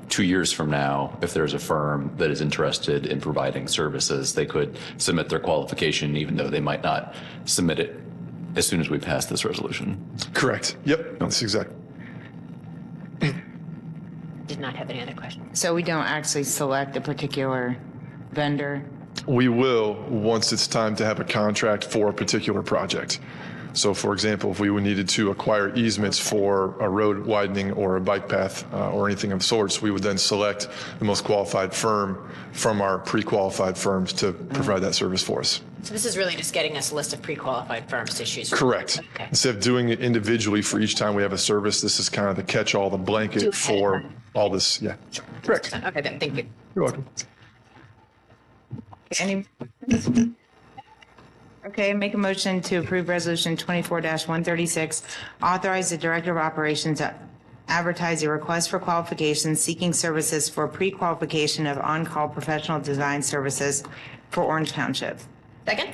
2 years from now, if there's a firm that is interested in providing services, they could submit their qualification even though they might not submit it as soon as we pass this resolution. Correct. Yep, that's exactly. Did not have any other questions. So we don't actually select a particular vendor? We will once it's time to have a contract for a particular project. So for example, if we needed to acquire easements for a road widening or a bike path or anything of sorts, we would then select the most qualified firm from our pre-qualified firms to provide that service for us. So this is really just getting us a list of pre-qualified firms to choose from. Correct. Okay. Instead of doing it individually for each time we have a service, this is kind of the catch-all, the blanket for all this. Yeah. Correct. Okay, then, thank you. You're welcome. Any? Okay, make a motion to approve resolution 24-136, authorize the director of operations advertise a request for qualifications seeking services for pre-qualification of on-call professional design services for Orange Township. Second?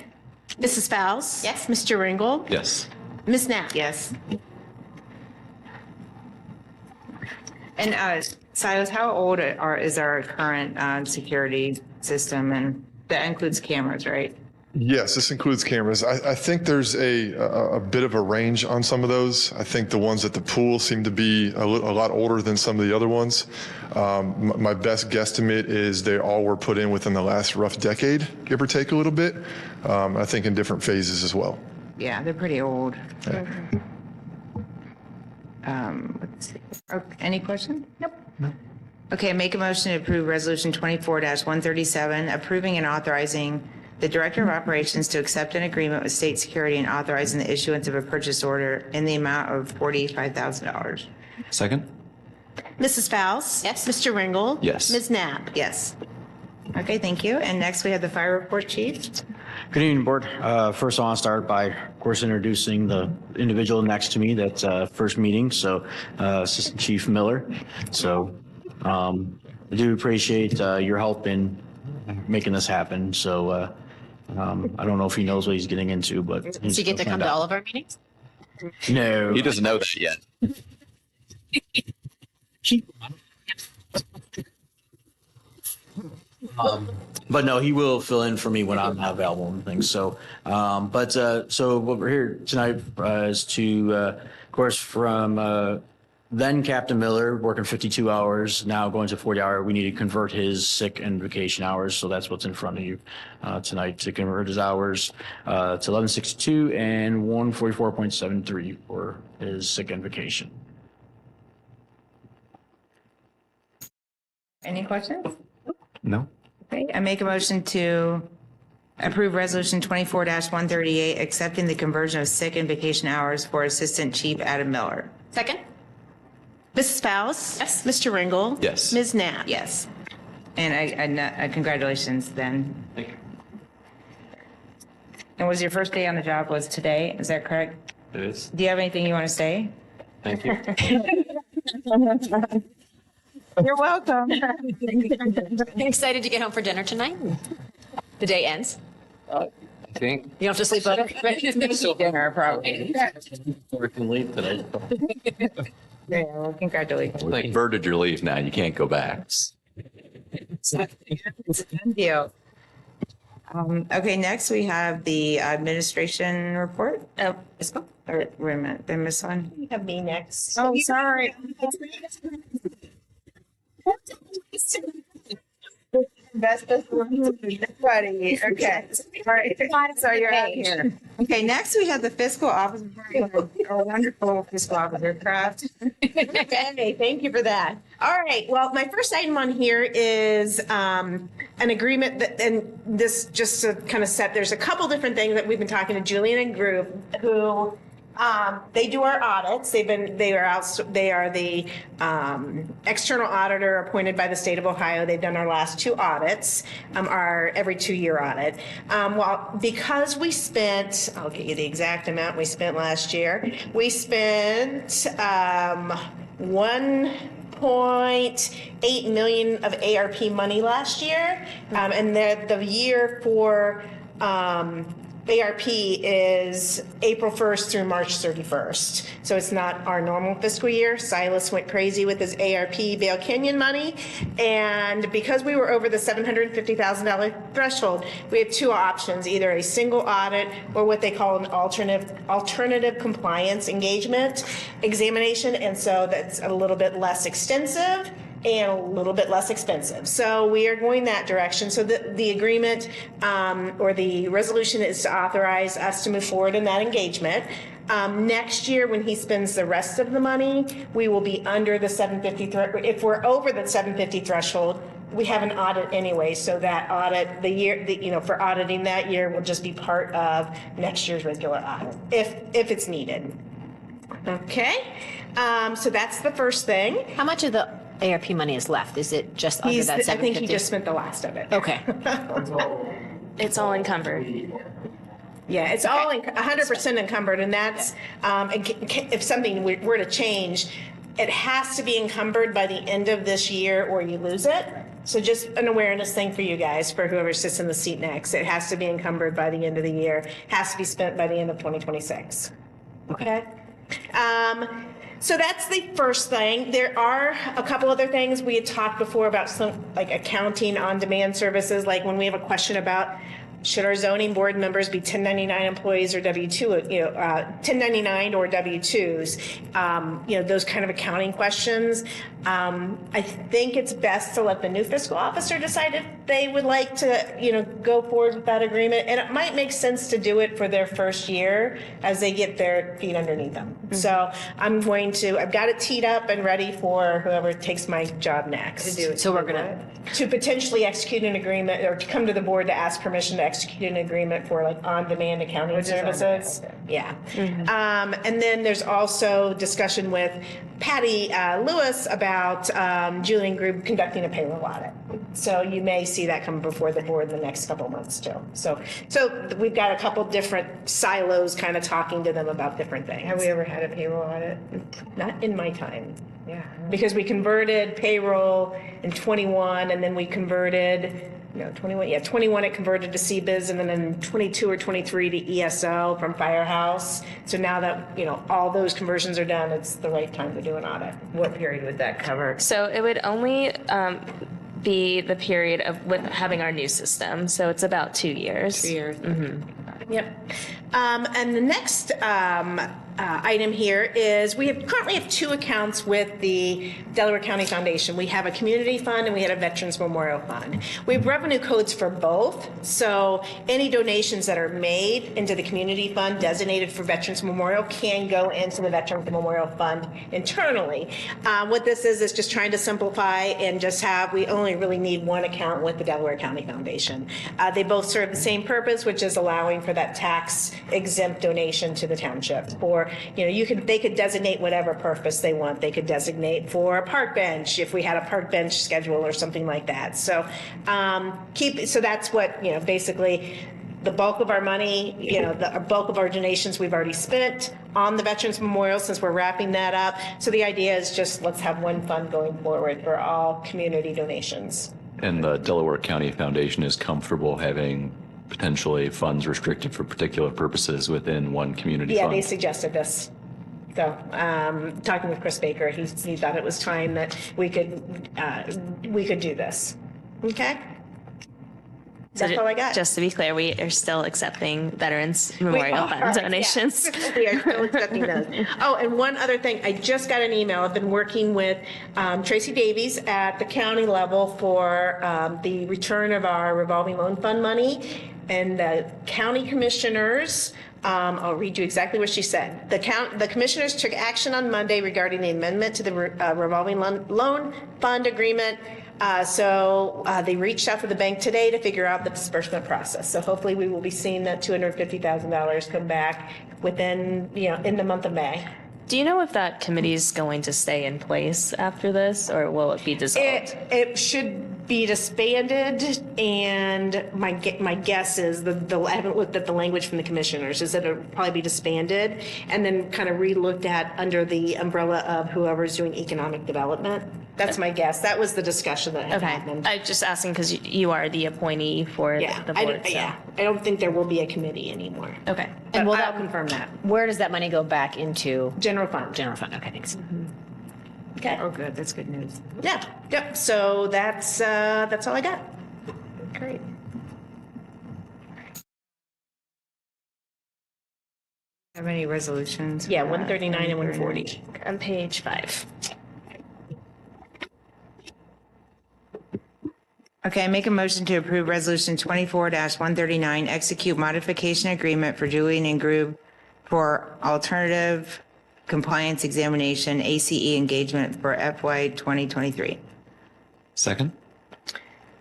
Mrs. Fowles? Yes. Mr. Ringel? Yes. Ms. Knapp? Yes. And Silas, how old is our current security system? And that includes cameras, right? Yes, this includes cameras. I think there's a bit of a range on some of those. I think the ones at the pool seem to be a lot older than some of the other ones. My best guesstimate is they all were put in within the last rough decade, give or take a little bit. I think in different phases as well. Yeah, they're pretty old. Let's see. Any questions? Nope. Okay, make a motion to approve Resolution 24-137, approving and authorizing the Director of Operations to accept an agreement with State Security and authorizing the issuance of a purchase order in the amount of $45,000. Second? Mrs. Fowles? Yes. Mr. Ringel? Yes. Ms. Knapp? Yes. Okay, thank you. And next we have the fire report, Chief. Good evening, Board. First, I want to start by, of course, introducing the individual next to me that's first meeting, so Assistant Chief Miller. So I do appreciate your help in making this happen. So I don't know if he knows what he's getting into, but Does he get to come to all of our meetings? No. He doesn't know that yet. But no, he will fill in for me when I'm not available and things. So, so what we're here tonight is to, of course, from then Captain Miller working 52 hours, now going to 40 hour. We need to convert his sick and vacation hours. So that's what's in front of you tonight, to convert his hours to 1162 and 144.73 for his sick and vacation. Any questions? No. Okay, I make a motion to approve Resolution 24-138, accepting the conversion of sick and vacation hours for Assistant Chief Adam Miller. Second? Mrs. Fowles? Yes. Mr. Ringel? Yes. Ms. Knapp? Yes. And congratulations then. Thank you. And was your first day on the job was today? Is that correct? It is. Do you have anything you want to say? Thank you. You're welcome. Excited to get home for dinner tonight? The day ends. I think. You don't have to sleep over? Dinner, probably. Working late today. Yeah, well, congratulations. I converted your leave now. You can't go back. Thank you. Okay, next we have the administration report. Oh, or, wait a minute, did I miss one? You have me next. Oh, sorry. Best of buddy. Okay. All right. So you're out here. Okay. Next, we have the fiscal officer. Our wonderful fiscal officer, Kraft. Okay, thank you for that. All right, well, my first item on here is an agreement that, and this just to kind of set, there's a couple different things that we've been talking to Julian and Groove, who they do our audits. They are the external auditor appointed by the state of Ohio. They've done our last two audits, our every 2-year audit. Because we spent, I'll get you the exact amount we spent last year. We spent $1.8 million of ARP money last year, and the year for ARP is April 1st through March 31st. So it's not our normal fiscal year. Silas went crazy with his ARP Vail Canyon money. And because we were over the $750,000 threshold, we had two options, either a single audit or what they call an alternative compliance engagement examination. And so that's a little bit less extensive and a little bit less expensive. So we are going that direction. So the agreement or the resolution is to authorize us to move forward in that engagement. Next year, when he spends the rest of the money, we will be under the 750. If we're over the 750 threshold, we have an audit anyway. So that audit, for auditing that year, will just be part of next year's regular audit if it's needed. Okay. So that's the first thing. How much of the ARP money is left? Is it just under that 750? I think he just spent the last of it. Okay. It's all encumbered. Yeah, it's all 100% encumbered, and that's if something were to change, it has to be encumbered by the end of this year or you lose it. So just an awareness thing for you guys, for whoever sits in the seat next. It has to be encumbered by the end of the year, has to be spent by the end of 2026. Okay? So that's the first thing. There are a couple other things. We had talked before about some like accounting on demand services, like when we have a question about should our zoning board members be 1099 employees or W-2, 1099 or W-2s, those kind of accounting questions. I think it's best to let the new fiscal officer decide if they would like to, go forward with that agreement. And it might make sense to do it for their first year as they get their feet underneath them. Mm-hmm. So I've got it teed up and ready for whoever takes my job next. To do it. So we're going to potentially execute an agreement or to come to the board to ask permission to execute an agreement for like on-demand accounting services. Yeah. Mm-hmm. And then there's also discussion with Patty Lewis about Julian Group conducting a payroll audit. So you may see that come before the board in the next couple of months too. So we've got a couple different silos kind of talking to them about different things. Have we ever had a payroll audit? Not in my time. Yeah. Because we converted payroll in 21 and then we converted 21. Yeah, 21 it converted to CBIZ, and then in 22 or 23 to ESO from Firehouse. So now that all those conversions are done, it's the right time to do an audit. What period would that cover? So it would only be the period of with having our new system. So it's about 2 years. 2 years. Mm-hmm. Yep. And the next item here is we currently have 2 accounts with the Delaware County Foundation. We have a community fund and we had a Veterans Memorial Fund. We have revenue codes for both. So any donations that are made into the community fund designated for Veterans Memorial can go into the Veterans Memorial Fund internally. What this is just trying to simplify and just we only really need one account with the Delaware County Foundation. They both serve the same purpose, which is allowing for that tax exempt donation to the township. Or they could designate whatever purpose they want. They could designate for a park bench if we had a park bench schedule or something like that. So so that's what basically the bulk of our money, the bulk of our donations we've already spent on the Veterans Memorial since we're wrapping that up. So the idea is just let's have one fund going forward for all community donations. And the Delaware County Foundation is comfortable having potentially funds restricted for particular purposes within one community fund? Yeah, they suggested this. So talking with Chris Baker, he thought it was time that we could do this. Okay? That's all I got. Just to be clear, we are still accepting Veterans Memorial Fund donations. Yes. We are still accepting those. Oh, and one other thing. I just got an email. I've been working with Tracy Davies at the county level for the return of our revolving loan fund money. And the county commissioners, I'll read you exactly what she said. The commissioners took action on Monday regarding the amendment to the revolving loan fund agreement. So they reached out to the bank today to figure out the disbursement process. So hopefully we will be seeing that $250,000 come back within, in the month of May. Do you know if that committee is going to stay in place after this, or will it be dissolved? It should be disbanded, and my guess is I haven't looked at the language from the commissioners, is that it'll probably be disbanded and then kind of re-looked at under the umbrella of whoever's doing economic development. That's my guess. That was the discussion that had happened. I'm just asking because you are the appointee for the board. I don't think there will be a committee anymore. Okay. And I'll confirm that. Where does that money go back into? General fund. General fund. Okay, thanks. Mm-hmm. Okay. Oh, good. That's good news. Yeah. Yep. So that's all I got. Great. Have any resolutions? Yeah, 139 and 140. On page 5. Okay, I make a motion to approve Resolution 24-139, execute modification agreement for Julian and Group for alternative compliance examination, ACE engagement for FY 2023. Second?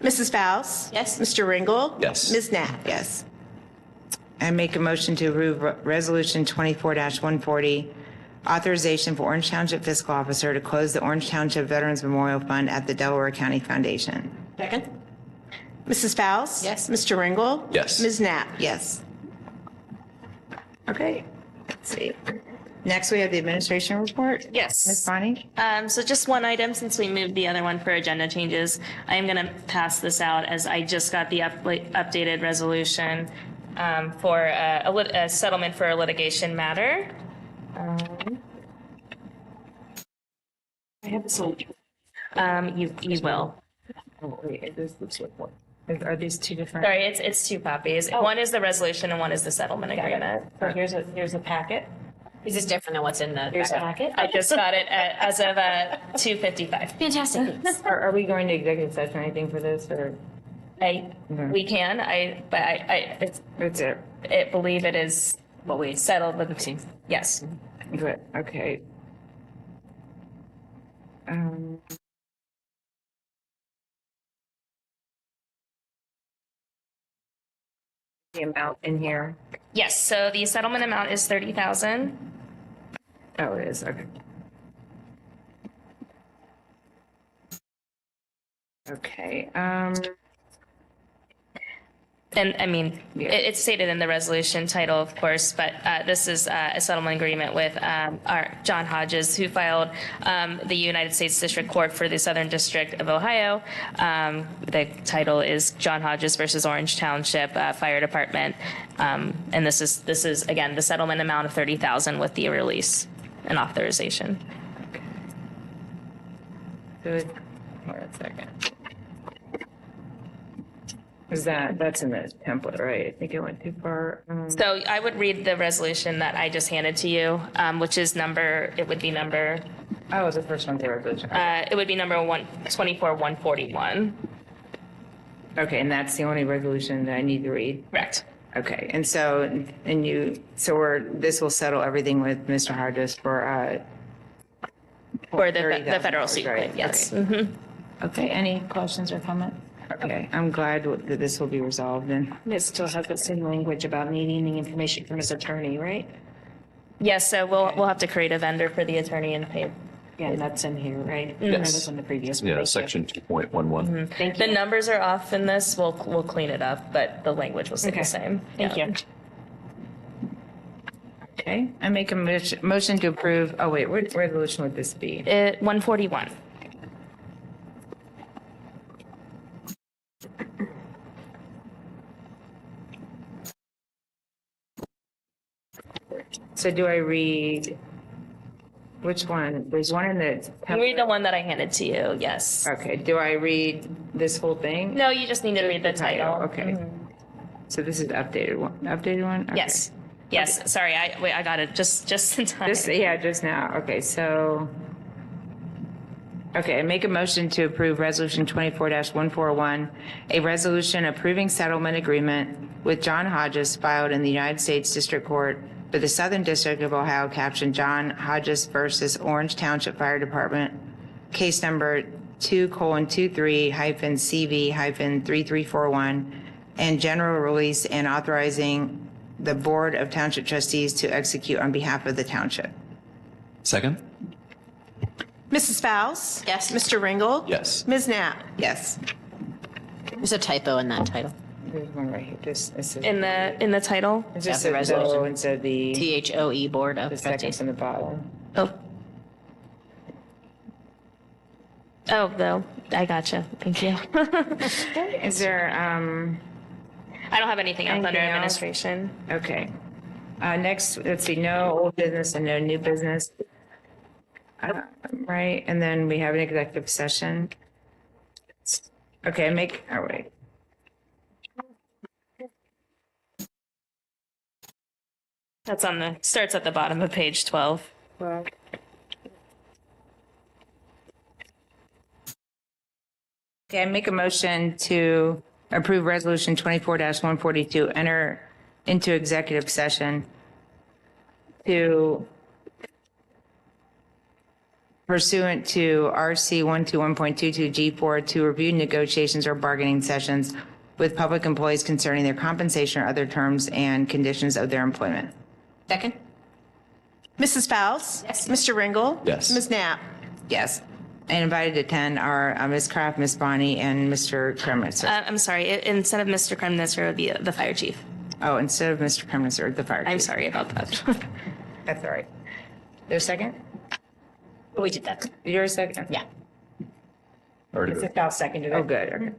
Mrs. Faust? Yes. Mr. Ringel? Yes. Ms. Knapp? Yes. I make a motion to approve Resolution 24-140, authorization for Orange Township Fiscal Officer to close the Orange Township Veterans Memorial Fund at the Delaware County Foundation. Second. Mrs. Faust? Yes. Mr. Yes. Ms. Knapp? Yes. Okay. Let's see. Next, we have the administration report. Yes. Ms. Bonnie? So just one item, since we moved the other one for agenda changes, I am going to pass this out as I just got the updated resolution for a settlement for a litigation matter. I have this one. You will. Oh, wait, this looks like one. Are these two different? Sorry, it's two copies. One is the resolution and one is the settlement agreement. So here's a packet. Is this different than what's in the Here's a packet. I just got it as of 2:55. Fantastic. Are we going to executive session or anything for this, or? We can, but I believe it is what we settled with the team. Yes. Good, okay. The amount in here. Yes, so the settlement amount is 30,000. Oh, it is, okay. Okay, And I mean, it's stated in the resolution title, of course, but this is a settlement agreement with our John Hodges, who filed the United States District Court for the Southern District of Ohio. The title is John Hodges versus Orange Township Fire Department, and this is again the settlement amount of 30,000 with the release and authorization. good. Hold on a second. Is that's in the template, right? I think it went too far. So I would read the resolution that I just handed to you, which is it would be number. Oh, the first one's the resolution. It would be number 124-141. Okay, and that's the only resolution that I need to read? Correct. Okay, and so, this will settle everything with Mr. Hodges for the 30,000, federal suit, right? yes. Okay. Mm-hmm. Okay, any questions or comments? Okay, I'm glad that this will be resolved then. It still has the same language about needing the information from his attorney, right? Yes, so we'll have to create a vendor for the attorney and pay. Yeah, and that's in here, right? Yes. That was in the previous one. Yeah, Thank you. section 2.11. Thank The you. numbers are off in this. We'll clean it up, but the language will stay Okay. the same. Thank Yeah. you. Okay, I make a motion to approve, oh wait, what resolution would this be? 141. So do I read, which one? There's one in the. Read the one that I handed to you, yes. Okay, do I read this whole thing? No, you just need to read the title. Okay. So this is the updated one, Okay. Yes. Yes, sorry, I got it just in time. Just now. Okay, so. Okay, I make a motion to approve Resolution 24-141, a resolution approving settlement agreement with John Hodges filed in the United States District Court for the Southern District of Ohio, captioned John Hodges versus Orange Township Fire Department, case number 2:23-CV-3341, and general release, and authorizing the Board of Township Trustees to execute on behalf of the township. Second? Mrs. Fowles? Yes. Mr. Ringel? Yes. Ms. Knapp? Yes. There's a typo in that title. There's one right here. This is. In the title? It's Yeah, just the the resolution. resolution. Instead of the THOE Board of second Trustees. from the bottom. Oh, no, I gotcha. Thank you. Is there, I don't have anything else under Anything else? administration. okay. Next, let's see, no old business and no new business. Right, and then we have an executive session. Okay, wait. That's starts at the bottom of page 12. Well. Okay, I make a motion to approve Resolution 24-142, enter into executive session to pursuant to RC 121.22G4 to review negotiations or bargaining sessions with public employees concerning their compensation or other terms and conditions of their employment. Second? Mrs. Fowles? Yes. Mr. Ringel? Yes. Ms. Knapp? Yes. And invited to attend are Ms. Kraft, Ms. Bonnie, and Mr. Kremnitzer. I'm sorry, instead of Mr. Kremnitzer, it would be the fire chief. Oh, instead of Mr. Kremnitzer, the fire chief. I'm sorry about that. That's all right. There's a second? We did that. You're a second? Yeah. Already It's about seconded. Oh, good. Okay.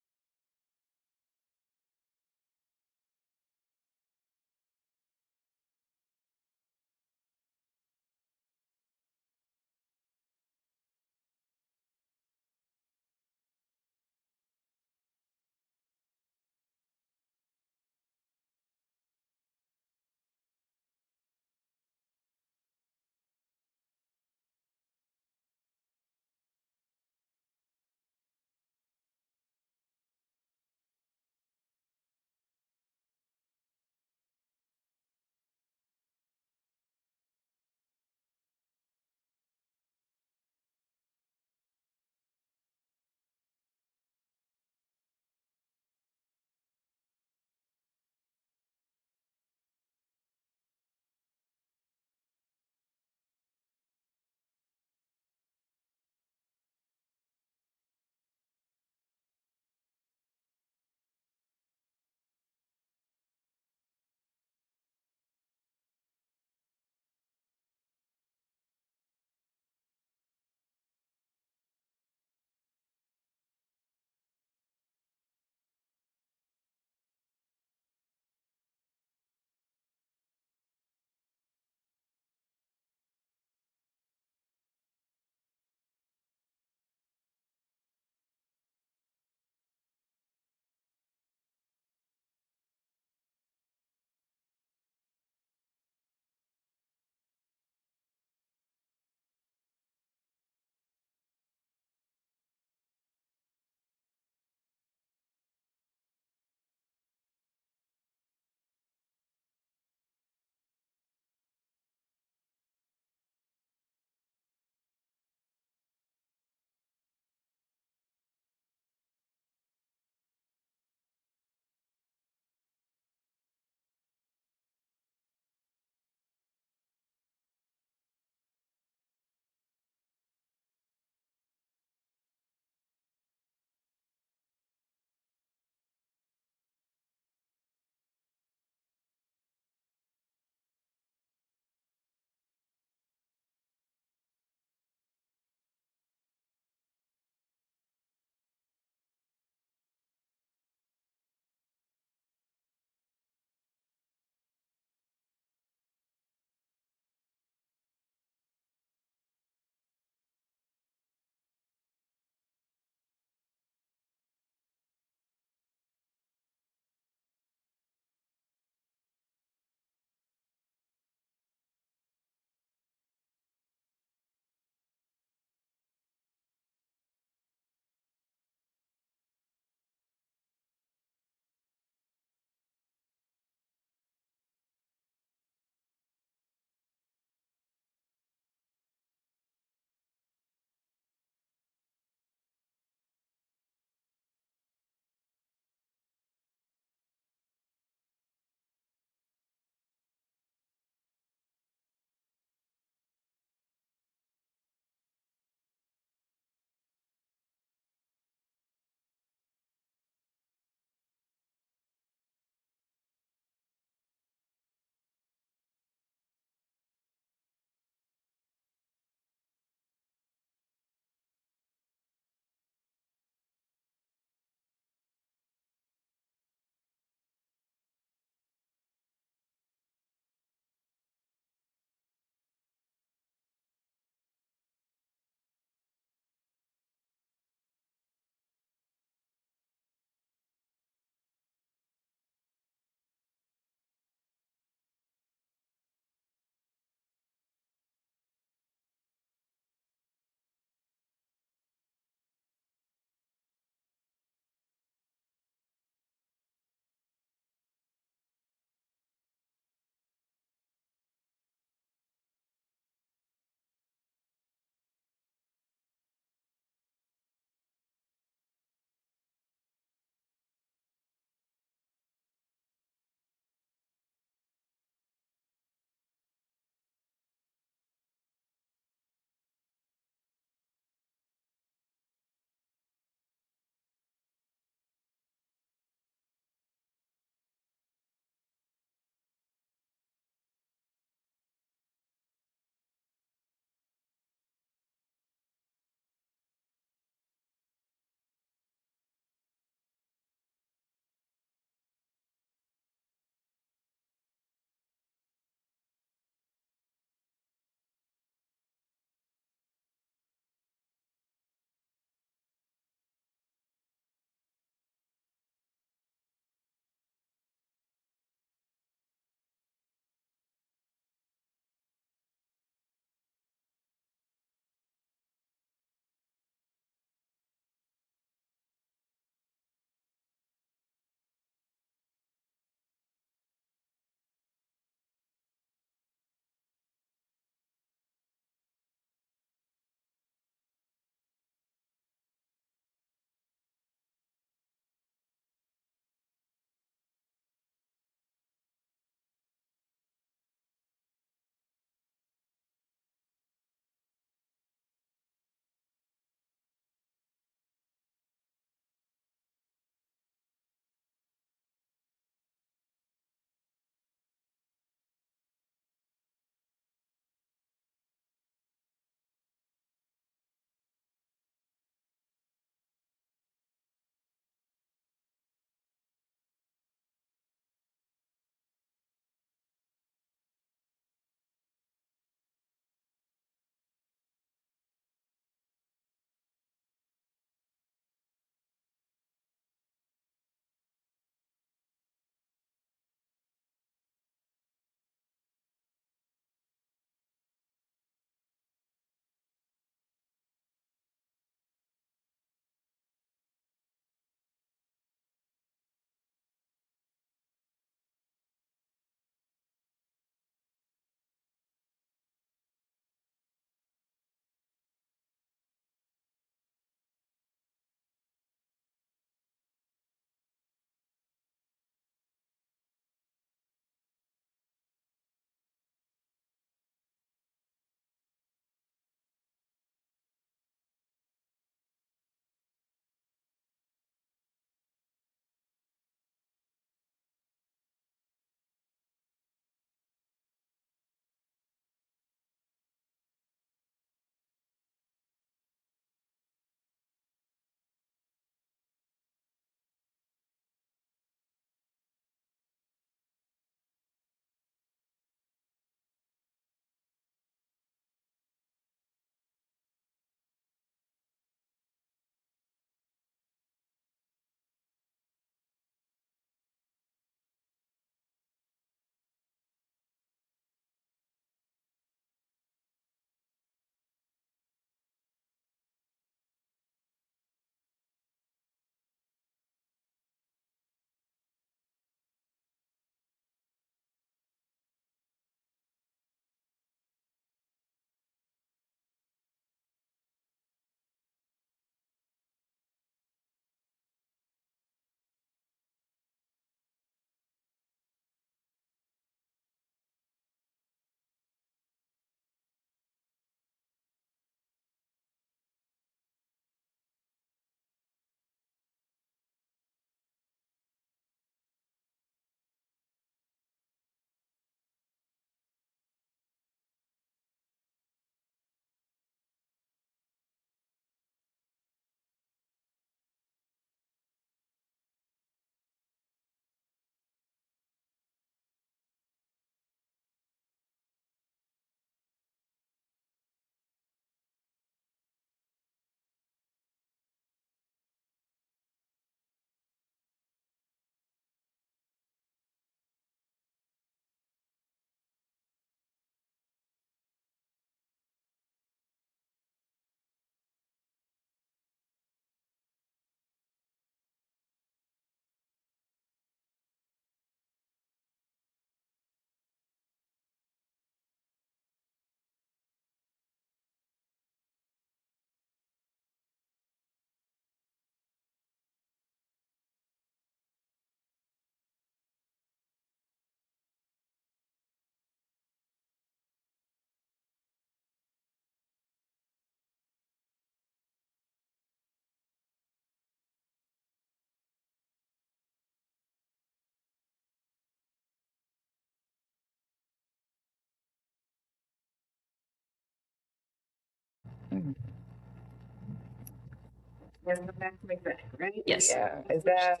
Yes. Yeah, is that?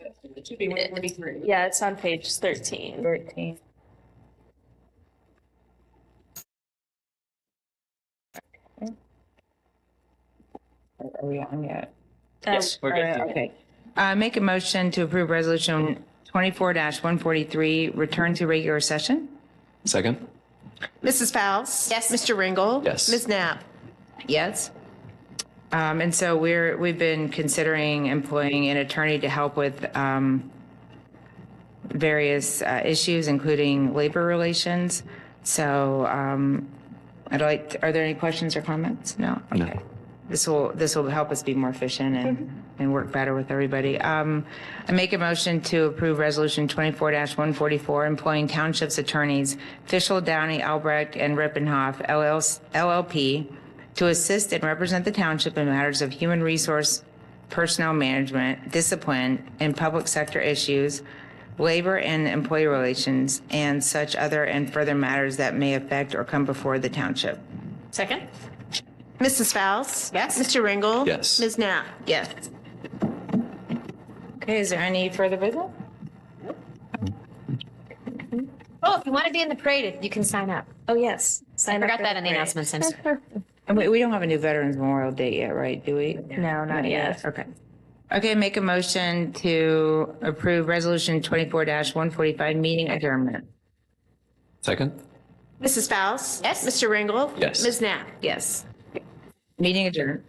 Yeah, it's on page 13. 13. Are we on yet? Yes, we're good. Okay. Make a motion to approve resolution 24-143, return to regular session. Second? Mrs. Faust? Yes. Mr. Ringel? Yes. Ms. Knapp? Yes. And so we've been considering employing an attorney to help with various issues, including labor relations. So are there any questions or comments? No? Okay. This will help us be more efficient and work better with everybody. I make a motion to approve resolution 24-144, employing Township's attorneys, Fischel, Downey, Albrecht, and Rippenhoff, LLP, to assist and represent the township in matters of human resource, personnel management, discipline, and public sector issues, labor and employee relations, and such other and further matters that may affect or come before the township. Second? Mrs. Faust? Yes. Mr. Ringel? Yes. Ms. Knapp? Yes. Okay, is there any further business? Oh, if you want to be in the parade, you can sign up. Oh, yes. I Sign up forgot for that the in the parade. announcements. I'm sorry. And we don't have a new Veterans Memorial Day yet, right? Do we? No, not yet. Okay. Okay, make a motion to approve resolution 24-145, meeting adjournment. Second? Mrs. Faust? Yes. Mr. Ringel? Yes. Ms. Knapp? Yes. Meeting adjourned.